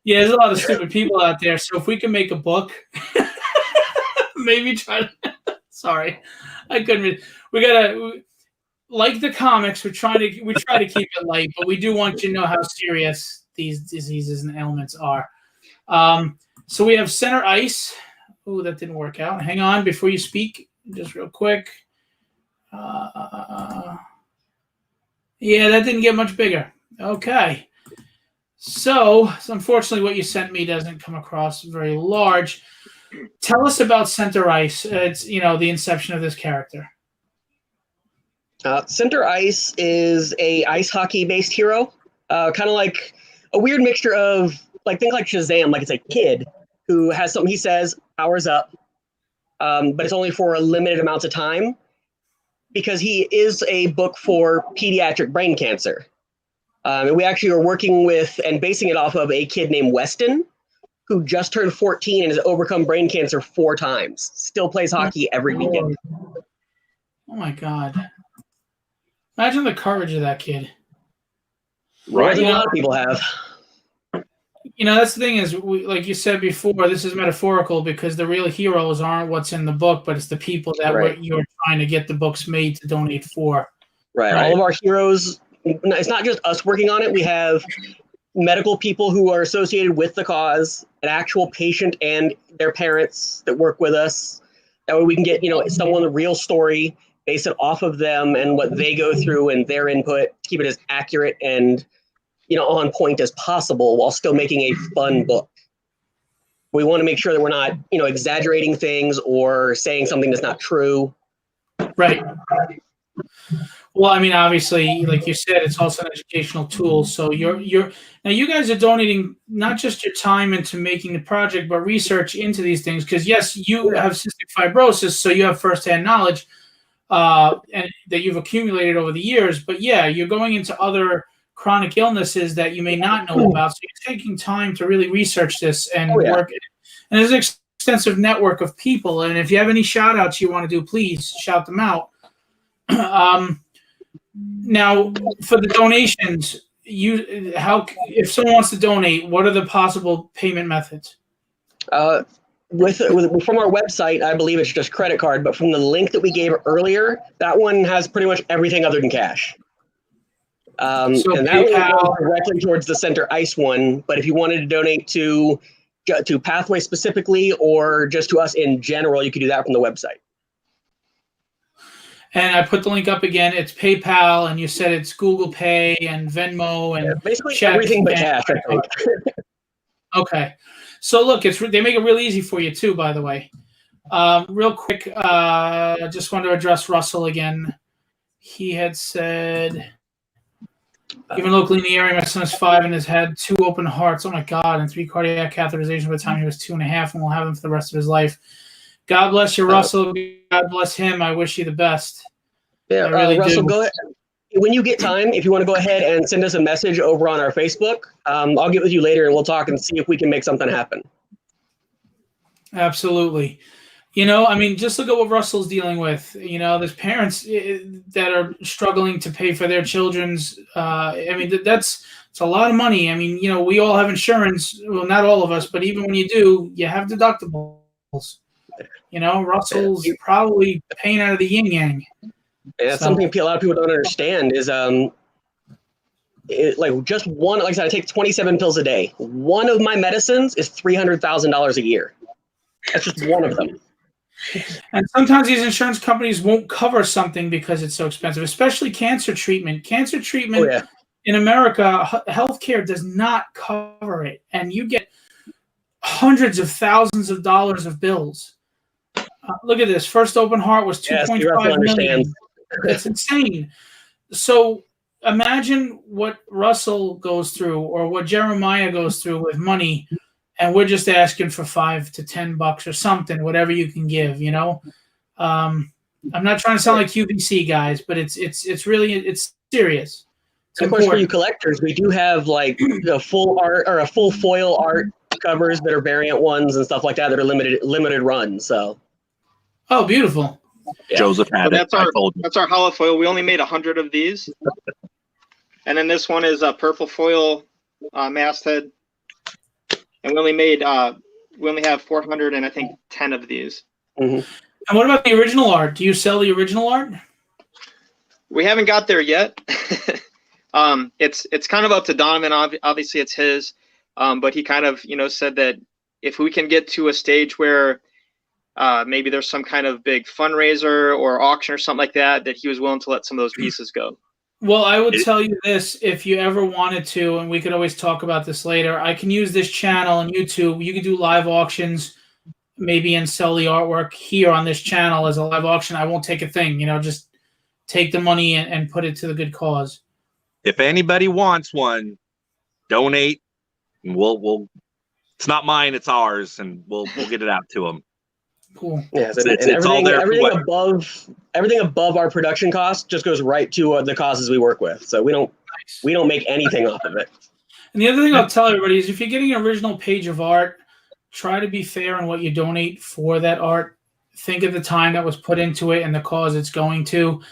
Yeah, there's a lot of stupid people out there. So if we can make a book, maybe try to. Sorry, I couldn't. We gotta, like the comics. We try to keep it light, but we do want you to know how serious these diseases and ailments are. So we have Center Ice. Oh, that didn't work out. Hang on before you speak, just real quick. Yeah, that didn't get much bigger. Okay. So unfortunately, what you sent me doesn't come across very large. Tell us about Center Ice. It's, the inception of this character. Center Ice is a ice hockey-based hero, kind of like a weird mixture of, think like Shazam, like it's a kid who has something he says, powers up, but it's only for a limited amount of time because he is a book for pediatric brain cancer. And we actually are working with and basing it off of a kid named Weston, who just turned 14 and has overcome brain cancer 4 times. Still plays hockey every weekend. Oh my God. Imagine the courage of that kid. Right. A lot of people have. That's the thing is, like you said before, this is metaphorical because the real heroes aren't what's in the book, but it's the people that you're trying to get the books made to donate for. Right. All of our heroes, it's not just us working on it. We have medical people who are associated with the cause, an actual patient and their parents that work with us. That way we can get, someone a real story, base it off of them and what they go through and their input, keep it as accurate and, on point as possible while still making a fun book. We want to make sure that we're not, exaggerating things or saying something that's not true. Right. Well, obviously, like you said, it's also an educational tool. So now you guys are donating not just your time into making the project, but research into these things. Because yes, you have cystic fibrosis, so you have firsthand knowledge and that you've accumulated over the years. But yeah, you're going into other chronic illnesses that you may not know about. So you're taking time to really research this and work. And there's an extensive network of people. And if you have any shout outs you want to do, please shout them out. Now, for the donations, if someone wants to donate, what are the possible payment methods? From our website, I believe it's just credit card, but from the link that we gave earlier, that one has pretty much everything other than cash. And that one goes directly towards the Center Ice one. But if you wanted to donate to Pathway specifically or just to us in general, you could do that from the website. And I put the link up again. It's PayPal, and you said it's Google Pay and Venmo and basically everything but cash. I think. Okay, so look, they make it real easy for you too. By the way, real quick, just wanted to address Russell again. He had said, even locally in the area, my son is 5 and has had 2 open hearts. Oh my God, and 3 cardiac catheterizations by the time he was 2.5, and will have them for the rest of his life. God bless you, Russell. God bless him. I wish you the best. Yeah, really Russell, go ahead. When you get time, if you want to go ahead and send us a message over on our Facebook, I'll get with you later and we'll talk and see if we can make something happen. Absolutely. Just look at what Russell's dealing with. There's parents that are struggling to pay for their children's. It's a lot of money. We all have insurance. Well, not all of us, but even when you do, you have deductibles. Russell's probably paying out of the yin yang. Yeah, something a lot of people don't understand is just one. Like I said, I take 27 pills a day. One of my medicines is $300,000 a year. That's just one of them. And sometimes these insurance companies won't cover something because it's so expensive, especially cancer treatment. Cancer treatment in America, healthcare does not cover it, and you get hundreds of thousands of dollars of bills. Look at this. First Open Heart was Yes, 2.5 Russell million. understands. It's insane. So imagine what Russell goes through or what Jeremiah goes through with money, and we're just asking for $5 to $10 or something, whatever you can give. I'm not trying to sound like QVC guys, but it's really serious. It's Of course, for you important. collectors, we do have like the full art or a full foil art covers that are variant ones and stuff like that are limited run. So Oh, beautiful. Yeah. Joseph So had it. I told you. that's our holofoil. We only made 100 of these. And then this one is a purple foil masthead. And we only have 400 and I think 10 of these. Mm-hmm. And what about the original art? Do you sell the original art? We haven't got there yet. It's kind of up to Donovan. Obviously, it's his, but he kind of said that if we can get to a stage where maybe there's some kind of big fundraiser or auction or something like that, that he was willing to let some of those pieces go. Well, I would tell you this, if you ever wanted to, and we could always talk about this later, I can use this channel on YouTube. You could do live auctions, maybe, and sell the artwork here on this channel as a live auction. I won't take a thing, just take the money and put it to the good cause. If anybody wants one, donate, and we'll. It's not mine; it's ours, and we'll get it out to them. Cool. Yes, It's all there for what- everything above our production cost just goes right to the causes we work with. So we don't make anything off of it. And the other thing I'll tell everybody is if you're getting an original page of art, try to be fair in what you donate for that art. Think of the time that was put into it and the cause it's going to.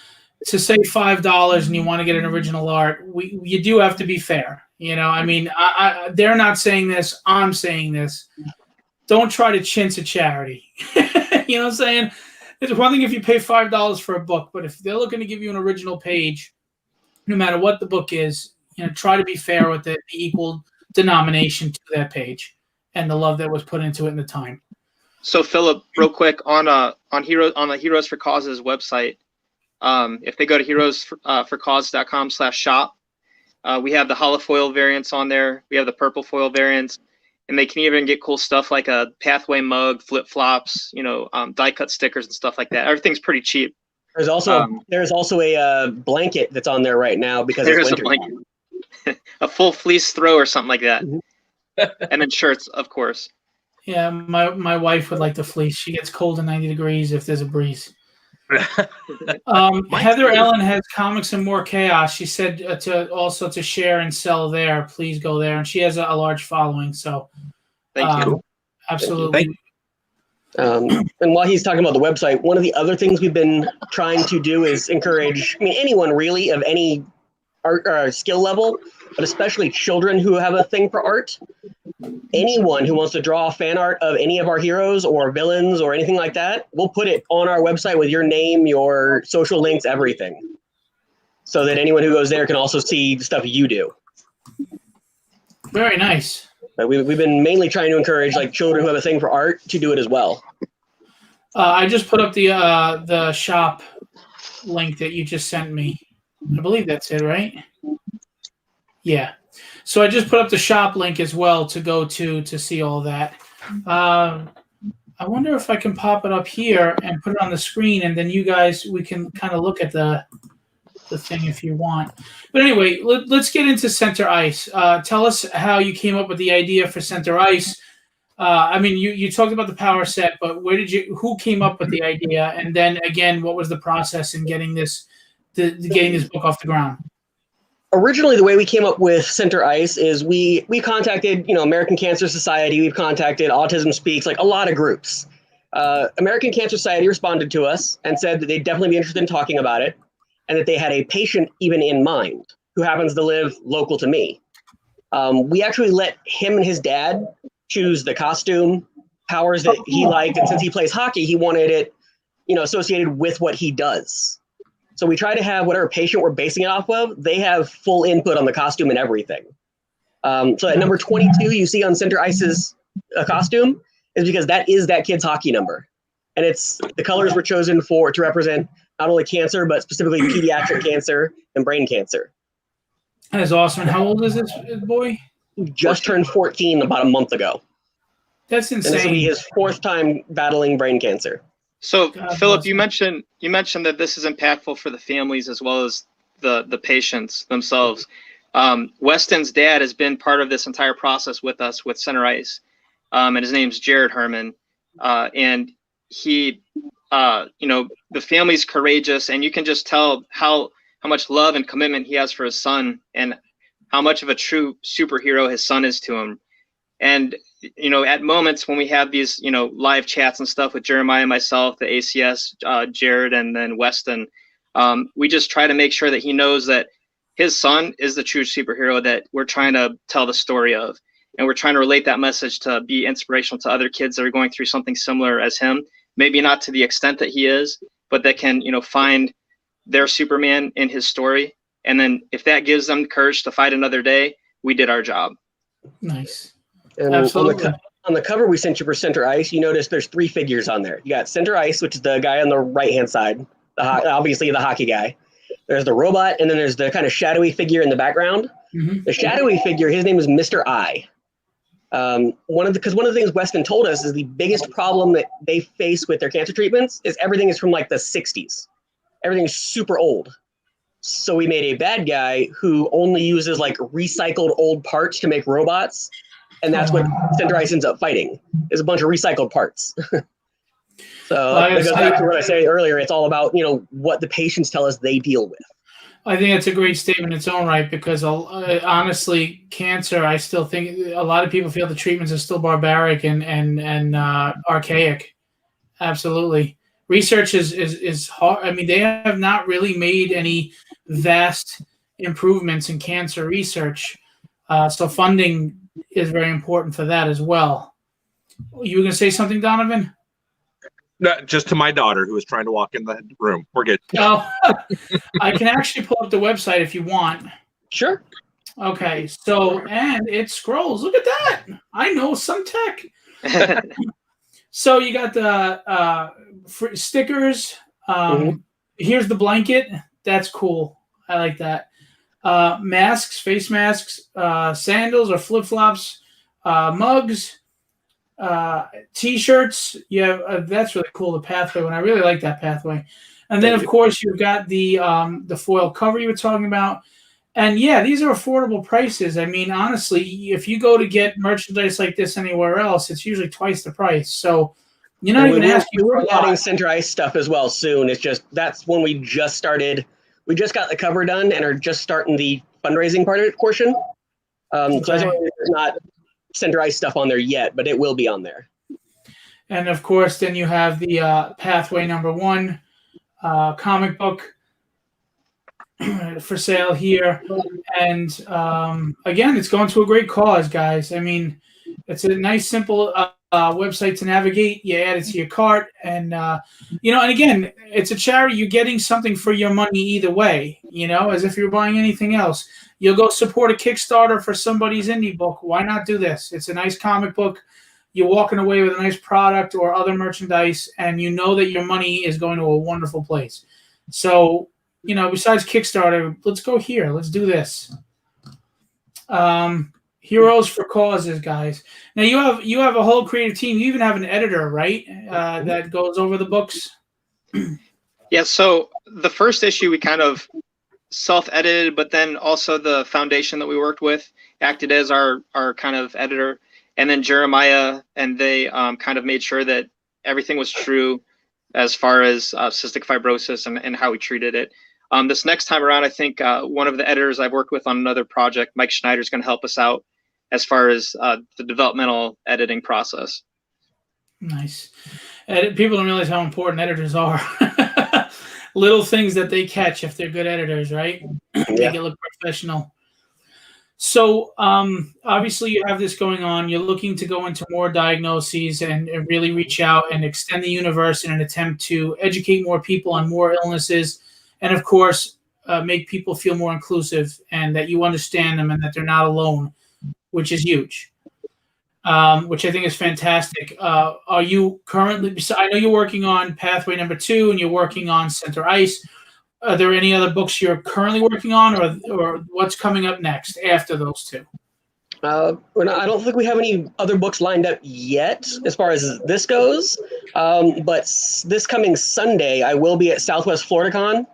To say $5 and you want to get an original art, you do have to be fair. They're not saying this. I'm saying this. Don't try to chintz a charity. You know what I'm saying? It's one thing if you pay $5 for a book, but if they're looking to give you an original page, no matter what the book is, try to be fair with the equal denomination to that page and the love that was put into it in the time. So Philip, real quick on the Heroes for Causes website, if they go to heroesforcause.com/shop, we have the holofoil variants on there. We have the purple foil variants. And they can even get cool stuff like a Pathway mug, flip flops, die cut stickers and stuff like that. Everything's pretty cheap. There's also a blanket that's on there right now because There's it's a winter. blanket, a full fleece throw or something like that, Mm-hmm. and then shirts, of course. Yeah, my wife would like the fleece. She gets cold in 90 degrees if there's a breeze. Heather Ellen has Comics and More Chaos. She said to share and sell there. Please go there, and she has a large following. So, Thank you. Absolutely. And while he's talking about the website, one of the other things we've been trying to do is encourage, anyone really of any art or skill level, but especially children who have a thing for art. Anyone who wants to draw fan art of any of our heroes or villains or anything like that, we'll put it on our website with your name, your social links, everything. So that anyone who goes there can also see the stuff you do. Very nice. But we've been mainly trying to encourage children who have a thing for art to do it as well. I just put up the shop link that you just sent me. I believe that's it, right? Yeah. So I just put up the shop link as well to go to see all that. I wonder if I can pop it up here and put it on the screen, and then we can kind of look at the thing if you want. But anyway, let's get into Center Ice. Tell us how you came up with the idea for Center Ice. You talked about the power set, but who came up with the idea? And then again, what was the process in getting this book off the ground? Originally, the way we came up with Center Ice is we contacted, American Cancer Society. We've contacted Autism Speaks, a lot of groups. American Cancer Society responded to us and said that they'd definitely be interested in talking about it, and that they had a patient even in mind who happens to live local to me. We actually let him and his dad choose the costume, powers that he liked, and since he plays hockey, he wanted it, associated with what he does. So we try to have whatever patient we're basing it off of, they have full input on the costume and everything. So at number 22, you see on Center Ice's costume is because that is that kid's hockey number. And the colors were chosen to represent not only cancer, but specifically pediatric cancer and brain cancer. That is awesome. And how old is this boy? He just turned 14 about a month ago. That's And this will be insane. his 4th time battling brain cancer. So, God Philip, bless you him. mentioned that this is impactful for the families as well as the patients themselves. Weston's dad has been part of this entire process with us with Center Ice, and his name's Jared Herman, and he, the family's courageous, and you can just tell how much love and commitment he has for his son, and how much of a true superhero his son is to him. And at moments when we have these live chats and stuff with Jeremiah, myself, the ACS, Jared, and then Weston, we just try to make sure that he knows that his son is the true superhero that we're trying to tell the story of, and we're trying to relate that message to be inspirational to other kids that are going through something similar as him. Maybe not to the extent that he is, but that can find their Superman in his story, and then if that gives them courage to fight another day, we did our job. Nice. And Absolutely. on the cover we sent you for Center Ice, you notice there's 3 figures on there. You got Center Ice, which is the guy on the right-hand side, obviously the hockey guy. There's the robot, and then there's the kind of shadowy figure in the background. Mhm. The shadowy figure, his name is Mr. I. One of the things Weston told us is the biggest problem that they face with their cancer treatments is everything is from like the 60s. Everything is super old. So we made a bad guy who only uses like recycled old parts to make robots. And that's what Center Ice ends up fighting, is a bunch of recycled parts. So it goes back to what I said earlier. It's all about, what the patients tell us they deal with. I think it's a great statement in its own right, because honestly, cancer, I still think a lot of people feel the treatments are still barbaric and archaic. Absolutely. Research is hard. I mean, they have not really made any vast improvements in cancer research. So funding is very important for that as well. You were going to say something, Donovan? No, just to my daughter who was trying to walk in the room. We're good. Oh, I can actually pull up the website if you want. Sure. Okay, so, and it scrolls. Look at that. I know some tech. So you got the stickers. Here's the blanket. That's cool. I like that. Masks, face masks, sandals or flip-flops, mugs, T-shirts. Yeah, that's really cool. The pathway one. I really like that pathway. And then, of course, you've got the foil cover you were talking about. And yeah, these are affordable prices. I mean, honestly, if you go to get merchandise like this anywhere else, it's usually twice the price. So you're not even asking for a lot. Adding Center Ice stuff as well soon. It's just that's when we just started. We just got the cover done and are just starting the fundraising portion. So there's not Center Ice stuff on there yet, but it will be on there. And of course, then you have the Pathway #1 comic book for sale here. And again, it's going to a great cause, guys. I mean, it's a nice, simple website to navigate. You add it to your cart, and and again, it's a charity. You're getting something for your money either way, as if you're buying anything else. You'll go support a Kickstarter for somebody's indie book. Why not do this? It's a nice comic book. You're walking away with a nice product or other merchandise, and you know that your money is going to a wonderful place. So, besides Kickstarter, let's go here. Let's do this. Heroes for Causes, guys. Now you have a whole creative team. You even have an editor, right? That goes over the books. Yeah. So the first issue we kind of self-edited, but then also the foundation that we worked with acted as our kind of editor, and then Jeremiah and they kind of made sure that everything was true as far as cystic fibrosis and how we treated it. This next time around, I think one of the editors I've worked with on another project, Mike Schneider, is going to help us out as far as the developmental editing process. Nice. People don't realize how important editors are. Little things that they catch if they're good editors, right? Make it look professional. So obviously you have this going on. You're looking to go into more diagnoses and really reach out and extend the universe in an attempt to educate more people on more illnesses. And of course, make people feel more inclusive and that you understand them and that they're not alone, which is huge, which I think is fantastic. Are you currently, I know you're working on Pathway #2 and you're working on Center Ice. Are there any other books you're currently working on or what's coming up next after those two? I don't think we have any other books lined up yet as far as this goes. But this coming Sunday, I will be at Southwest FloridaCon,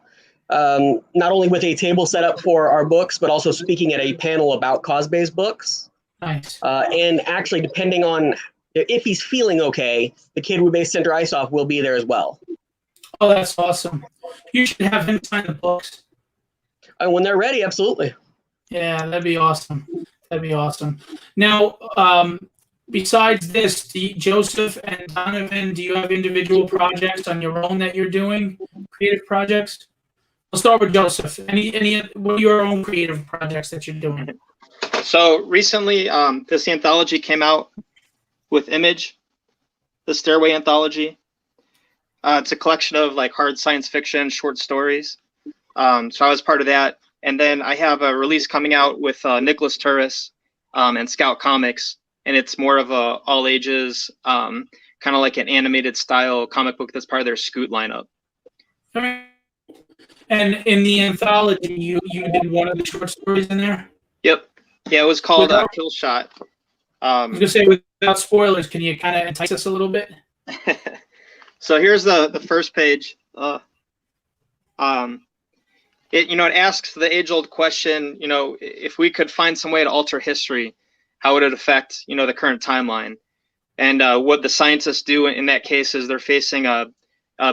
not only with a table set up for our books, but also speaking at a panel about Cosbay's books. Nice. And actually, depending on if he's feeling okay, the kid who based Center Ice Off will be there as well. Oh, that's awesome. You should have him sign the books. And when they're ready, absolutely. Yeah, that'd be awesome. That'd be awesome. Now, besides this, Joseph and Donovan, do you have individual projects on your own that you're doing? Creative projects? We'll start with Joseph. What are your own creative projects that you're doing? So recently, this anthology came out with Image, the Stairway Anthology. It's a collection of like hard science fiction short stories. So I was part of that. And then I have a release coming out with Nicholas Turris and Scout Comics. And it's more of a all ages, kind of like an animated style comic book that's part of their Scoot lineup. And in the anthology, you did one of the short stories in there? Yep. Yeah, it was called Kill Shot. I was going to say, without spoilers, can you kind of entice us a little bit? So here's the first page. It asks the age-old question, if we could find some way to alter history, how would it affect, the current timeline? And what the scientists do in that case is they're facing a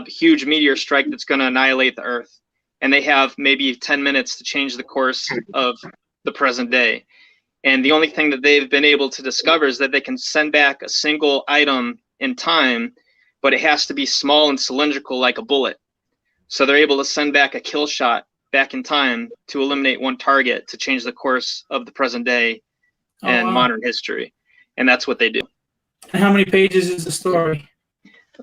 huge meteor strike that's going to annihilate the Earth. And they have maybe 10 minutes to change the course of the present day. And the only thing that they've been able to discover is that they can send back a single item in time, but it has to be small and cylindrical like a bullet. So they're able to send back a kill shot back in time to eliminate one target to change the course of the present day and modern history. And that's what they do. And how many pages is the story?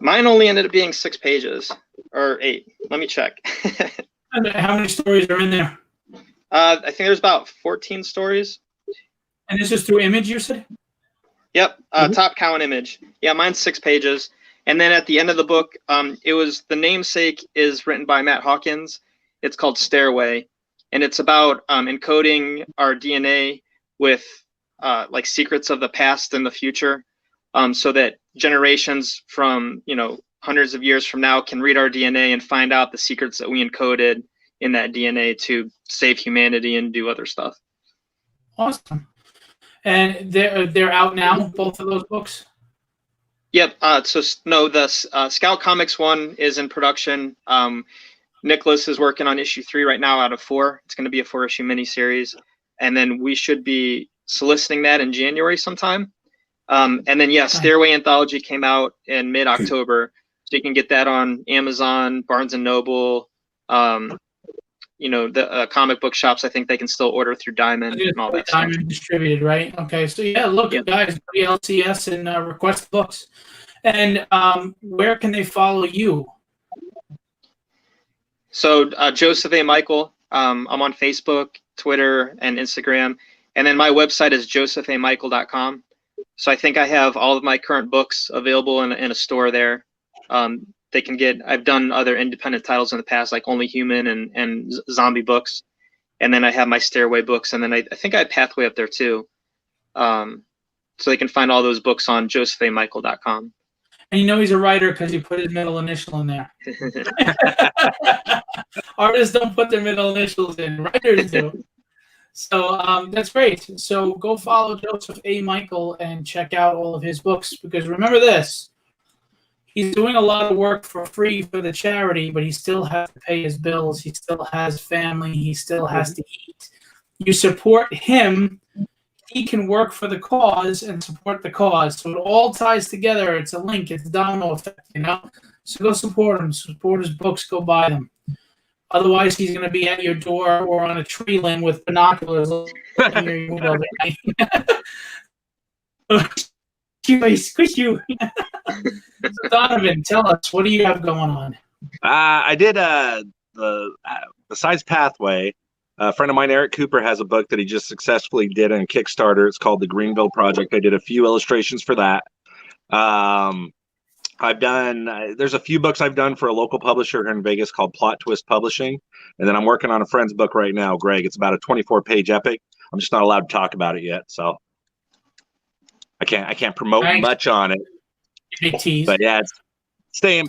Mine only ended up being 6 pages or 8. Let me check. And how many stories are in there? I think there's about 14 stories. And this is through Image, you said? Yep. Top Cow and Image. Yeah, mine's 6 pages. And then at the end of the book, the namesake is written by Matt Hawkins. It's called Stairway, and it's about encoding our DNA with like secrets of the past and the future, so that generations from hundreds of years from now can read our DNA and find out the secrets that we encoded in that DNA to save humanity and do other stuff. Awesome. And they're out now, both of those books? Yep. The Scout Comics one is in production. Nicholas is working on issue 3 right now out of 4. It's going to be a 4-issue miniseries. And then we should be soliciting that in January sometime. And then, Stairway Anthology came out in mid-October. So you can get that on Amazon, Barnes & Noble, the comic book shops. I think they can still order through Diamond and all that stuff. Diamond distributed, right? Okay. So, look, guys, go to LCS and request books. And where can they follow you? So Joseph A. Michael, I'm on Facebook, Twitter, and Instagram. And then my website is josephamichael.com. So I think I have all of my current books available in a store there. They can get, I've done other independent titles in the past, like Only Human and zombie books. And then I have my Stairway books. And then I think I have Pathway up there too. So they can find all those books on josephamichael.com. And he's a writer because he put his middle initial in there. Artists don't put their middle initials in. Writers do. So that's great. So go follow Joseph A. Michael and check out all of his books. Because remember this, he's doing a lot of work for free for the charity, but he still has to pay his bills. He still has family. He still has to eat. You support him, he can work for the cause and support the cause. So it all ties together. It's a link. It's a domino effect, So go support him. Support his books. Go buy them. Otherwise, he's going to be at your door or on a tree limb with binoculars looking at your window. Squish you. So Donovan, tell us, what do you have going on? I did besides Pathway, a friend of mine, Eric Cooper, has a book that he just successfully did on Kickstarter. It's called The Greenville Project. I did a few illustrations for that. There's a few books I've done for a local publisher here in Vegas called Plot Twist Publishing. And then I'm working on a friend's book right now, Greg. It's about a 24-page epic. I'm just not allowed to talk about it yet. So I can't promote Thanks. much on it. Big tease. But yeah, it's staying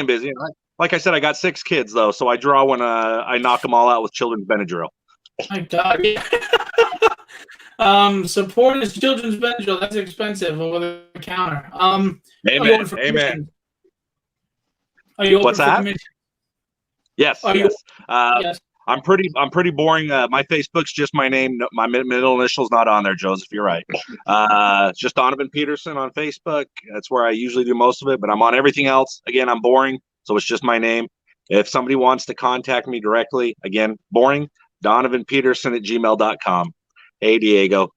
busy. Like I said, I got 6 kids though, so I draw when I knock them all out with children's Benadryl. My God. Support is children's Benadryl. That's expensive over the counter. Amen. Amen. Are you open What's for that? commission? Yes. Are you- Yes. Yes. I'm pretty boring. My Facebook's just my name. My middle initial's not on there, Joseph. You're right. It's just Donovan Peterson on Facebook. That's where I usually do most of it, but I'm on everything else. Again, I'm boring, so it's just my name. If somebody wants to contact me directly, again, boring, DonovanPeterson@gmail.com. Hey, Diego.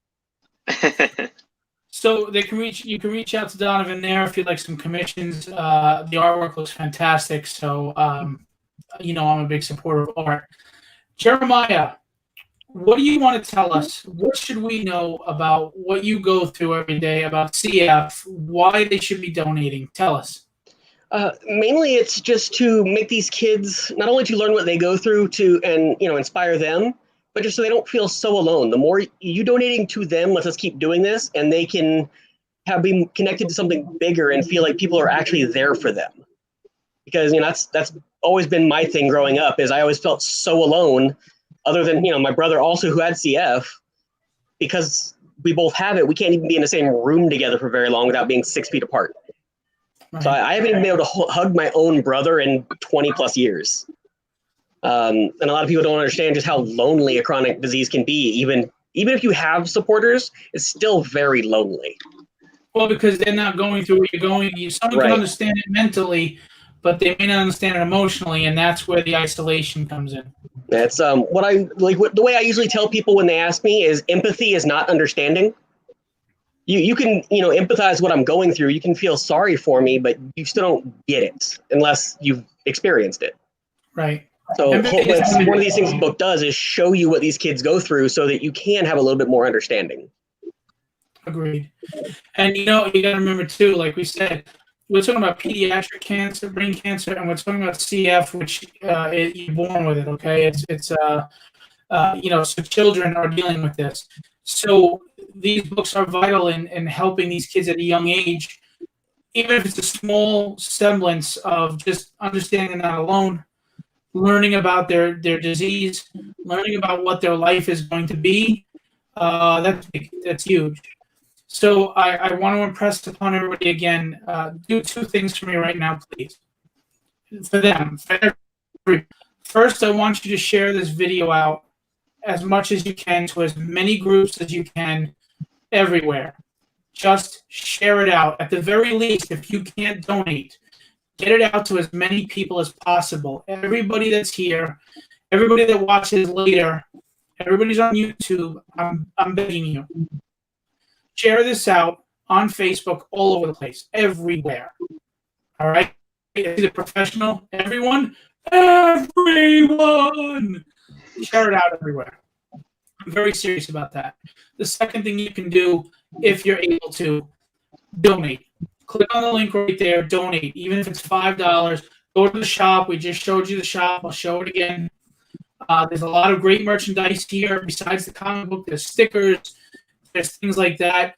So you can reach out to Donovan there if you'd like some commissions. The artwork looks fantastic. So, I'm a big supporter of art. Jeremiah, what do you want to tell us? What should we know about what you go through every day about CF, why they should be donating? Tell us. Mainly, it's just to make these kids not only to learn what they go through and inspire them, but just so they don't feel so alone. The more you donating to them lets us keep doing this, and they can be connected to something bigger and feel like people are actually there for them. Because that's always been my thing growing up, is I always felt so alone, other than my brother also who had CF, because we both have it. We can't even be in the same room together for very long without being 6 feet apart. Right. So I haven't even been able to hug my own brother in 20 plus years. And a lot of people don't understand just how lonely a chronic disease can be. Even if you have supporters, it's still very lonely. Well, because they're not going through what you're going through. Someone can understand it mentally, but they may not understand it emotionally, and that's where the isolation comes in. That's what I like. The way I usually tell people when they ask me is empathy is not understanding. You can empathize what I'm going through. You can feel sorry for me, but you still don't get it unless you've experienced it. Right. So one of these things the book does is show you what these kids go through so that you can have a little bit more understanding. Agreed. And you got to remember too, like we said, we're talking about pediatric cancer, brain cancer, and we're talking about CF, which you're born with it. Okay, so children are dealing with this. So these books are vital in helping these kids at a young age, even if it's a small semblance of just understanding they're not alone, learning about their disease, learning about what their life is going to be. That's huge. So I want to impress upon everybody again, do 2 things for me right now, please. For them. First, I want you to share this video out as much as you can to as many groups as you can everywhere. Just share it out. At the very least, if you can't donate, get it out to as many people as possible. Everybody that's here, everybody that watches later, everybody's on YouTube, I'm begging you. Share this out on Facebook all over the place, everywhere. All right? Is it professional? Everyone? Everyone! Share it out everywhere. I'm very serious about that. The second thing you can do, if you're able to, donate. Click on the link right there, donate. Even if it's $5, go to the shop. We just showed you the shop. I'll show it again. There's a lot of great merchandise here. Besides the comic book, there's stickers. There's things like that.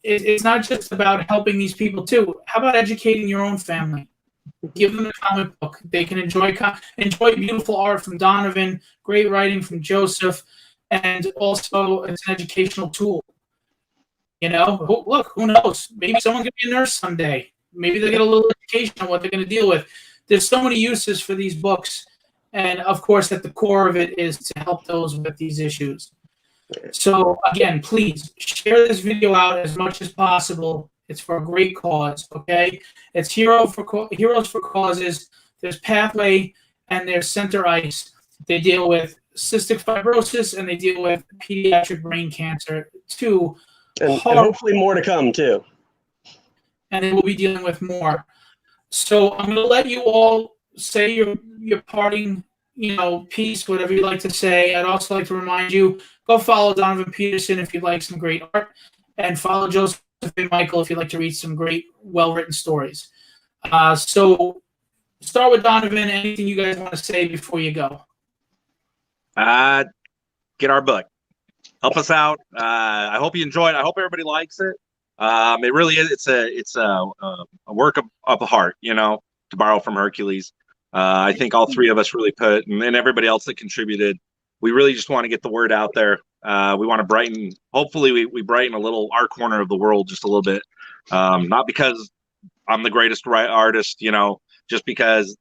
It's not just about helping these people, too. How about educating your own family? Give them a comic book. They can enjoy beautiful art from Donovan, great writing from Joseph, and also it's an educational tool. Look, who knows? Maybe someone's going to be a nurse someday. Maybe they get a little education on what they're going to deal with. There's so many uses for these books. And, of course, at the core of it is to help those with these issues. So, again, please share this video out as much as possible. It's for a great cause, okay? It's Heroes for Causes. There's Pathway, and there's Center Ice. They deal with cystic fibrosis, and they deal with pediatric brain cancer, too. And hopefully more to come, too. And then we'll be dealing with more. So I'm going to let you all say your parting, piece, whatever you'd like to say. I'd also like to remind you, go follow Donovan Peterson if you'd like some great art, and follow Joseph and Michael if you'd like to read some great, well-written stories. So start with Donovan. Anything you guys want to say before you go? Get our book. Help us out. I hope you enjoy it. I hope everybody likes it. It really is. It's a work of the heart, you know, to borrow from Hercules. I think all three of us really put, and everybody else that contributed, we really just want to get the word out there. We want to brighten, hopefully we brighten a little, our corner of the world just a little bit. Not because I'm the greatest artist, you know, just because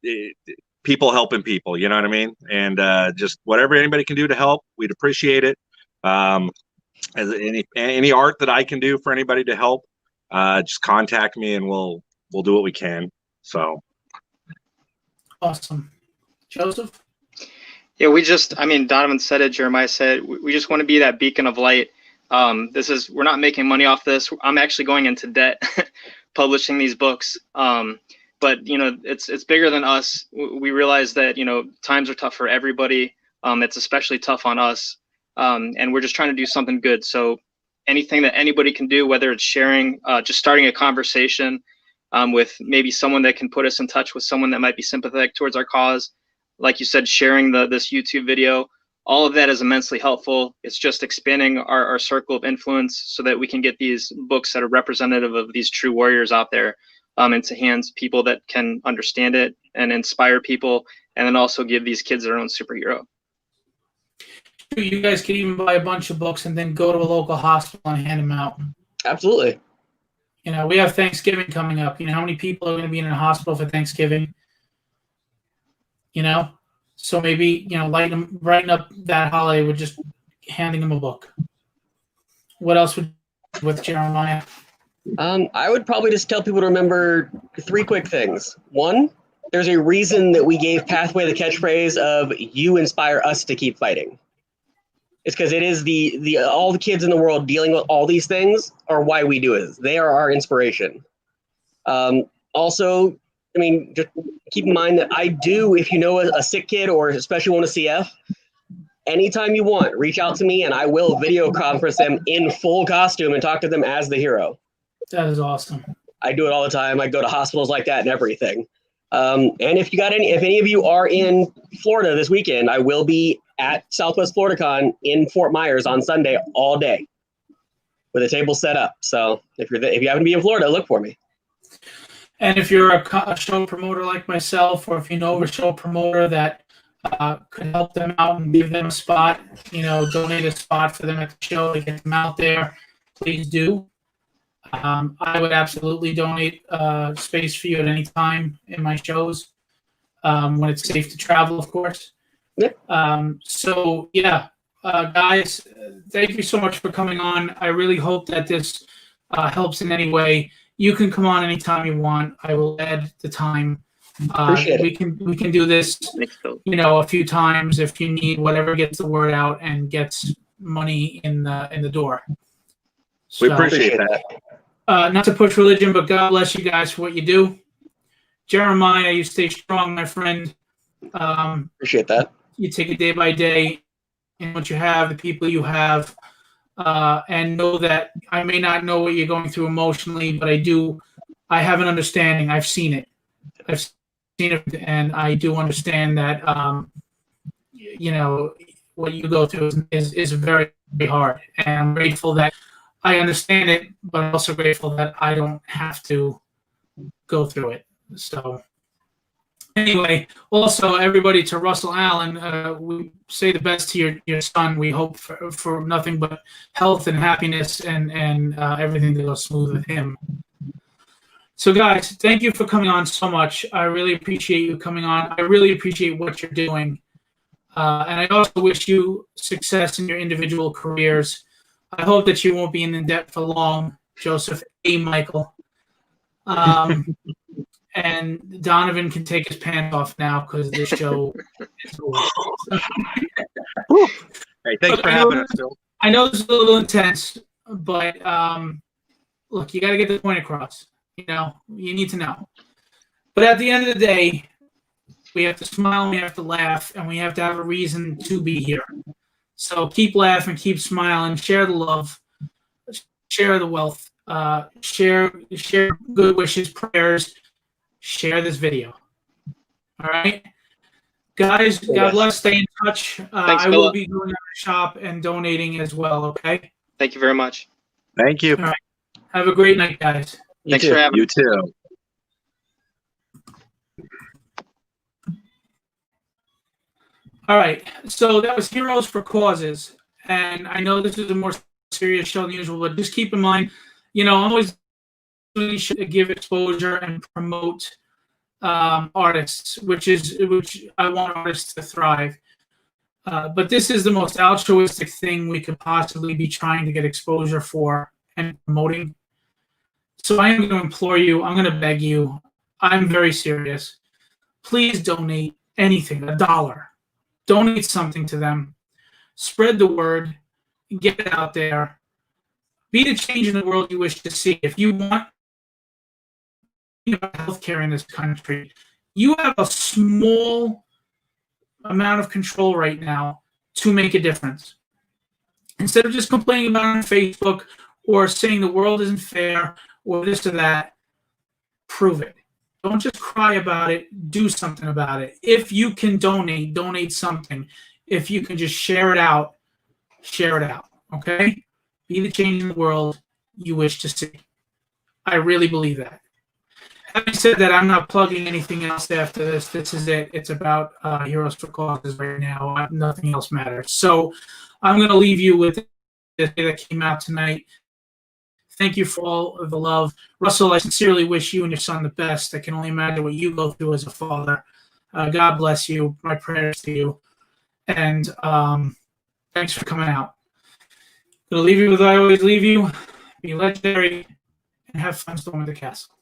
people helping people, you know what I mean? And just whatever anybody can do to help, we'd appreciate it. As any art that I can do for anybody to help, just contact me and we'll do what we can. So awesome. Joseph? Yeah, I mean, Donovan said it, Jeremiah said it, we just want to be that beacon of light. We're not making money off this. I'm actually going into debt publishing these books. But you know, it's bigger than us. We realize that, you know, times are tough for everybody. It's especially tough on us. And we're just trying to do something good. So anything that anybody can do, whether it's sharing, just starting a conversation with maybe someone that can put us in touch with someone that might be sympathetic towards our cause. Like you said, sharing this YouTube video, all of that is immensely helpful. It's just expanding our circle of influence so that we can get these books that are representative of these true warriors out there into hands people that can understand it and inspire people, and then also give these kids their own superhero. You guys can even buy a bunch of books and then go to a local hospital and hand them out. Absolutely. You know, we have Thanksgiving coming up. You know how many people are going to be in a hospital for Thanksgiving? You know, so maybe, you know, brighten up that holiday with just handing them a book. What else with Jeremiah? I would probably just tell people to remember 3 quick things. 1, there's a reason that we gave Pathway the catchphrase of "You inspire us to keep fighting." It's because it is all the kids in the world dealing with all these things are why we do it. They are our inspiration. Also, I mean, just keep in mind that if you know a sick kid or especially one of CF, anytime you want, reach out to me and I will video conference them in full costume and talk to them as the hero. That is awesome. I do it all the time. I go to hospitals like that and everything. And if any of you are in Florida this weekend, I will be at Southwest FloridaCon in Fort Myers on Sunday all day with a table set up. So if you happen to be in Florida, look for me. And if you're a show promoter like myself, or if you know of a show promoter that could help them out and give them a spot, you know, donate a spot for them at the show to get them out there, please do. I would absolutely donate space for you at any time in my shows when it's safe to travel, of course. Yep. So, yeah, guys, thank you so much for coming on. I really hope that this helps in any way. You can come on anytime you want. I will add the time. Appreciate it. We can do this, you know, a few times if you need, whatever gets the word out and gets money in the door. We appreciate that. Not to push religion, but God bless you guys for what you do. Jeremiah, you stay strong, my friend. Appreciate that. You take it day by day in what you have, the people you have, and know that I may not know what you're going through emotionally, but I have an understanding. I've seen it. And I do understand that, you know, what you go through is very, very hard. And I'm grateful that I understand it, but I'm also grateful that I don't have to go through it. So anyway, also everybody, to Russell Allen, we say the best to your son. We hope for nothing but health and happiness and everything to go smooth with him. So guys, thank you for coming on so much. I really appreciate you coming on. I really appreciate what you're doing. And I also wish you success in your individual careers. I hope that you won't be in debt for long, Joseph A. Michael. And Donovan can take his pants off now because this show is over. Hey, thanks for having us, Phil. I know this is a little intense, but look, you got to get the point across. You know, you need to know. But at the end of the day, we have to smile, we have to laugh, and we have to have a reason to be here. So keep laughing, keep smiling, share the love, share the wealth, share good wishes, prayers, share this video. All right? Guys, God bless. Stay in touch. Thanks, I will be going to the shop and donating as well, okay? Thank you very much. Thank you. All right. Have a great night, guys. Thanks for having me. You too. All right, so that was Heroes for Causes, and I know this is a more serious show than usual, but just keep in mind, I'm always give exposure and promote artists, which I want artists to thrive. But this is the most altruistic thing we could possibly be trying to get exposure for and promoting. So I am going to implore you, I'm going to beg you, I'm very serious. Please donate anything, $1. Donate something to them. Spread the word. Get it out there. Be the change in the world you wish to see. If you want healthcare in this country, you have a small amount of control right now to make a difference. Instead of just complaining about it on Facebook or saying the world isn't fair or this or that, prove it. Don't just cry about it. Do something about it. If you can donate something. If you can just share it out, okay? Be the change in the world you wish to see. I really believe that. Having said that, I'm not plugging anything else after this. This is it. It's about Heroes for Causes right now. Nothing else matters. So I'm going to leave you with this that came out tonight. Thank you for all of the love. Russell, I sincerely wish you and your son the best. I can only imagine what you go through as a father. God bless you. My prayers to you. And thanks for coming out. I'm going to leave you with what I always leave you. Be legendary and have fun storming the castle.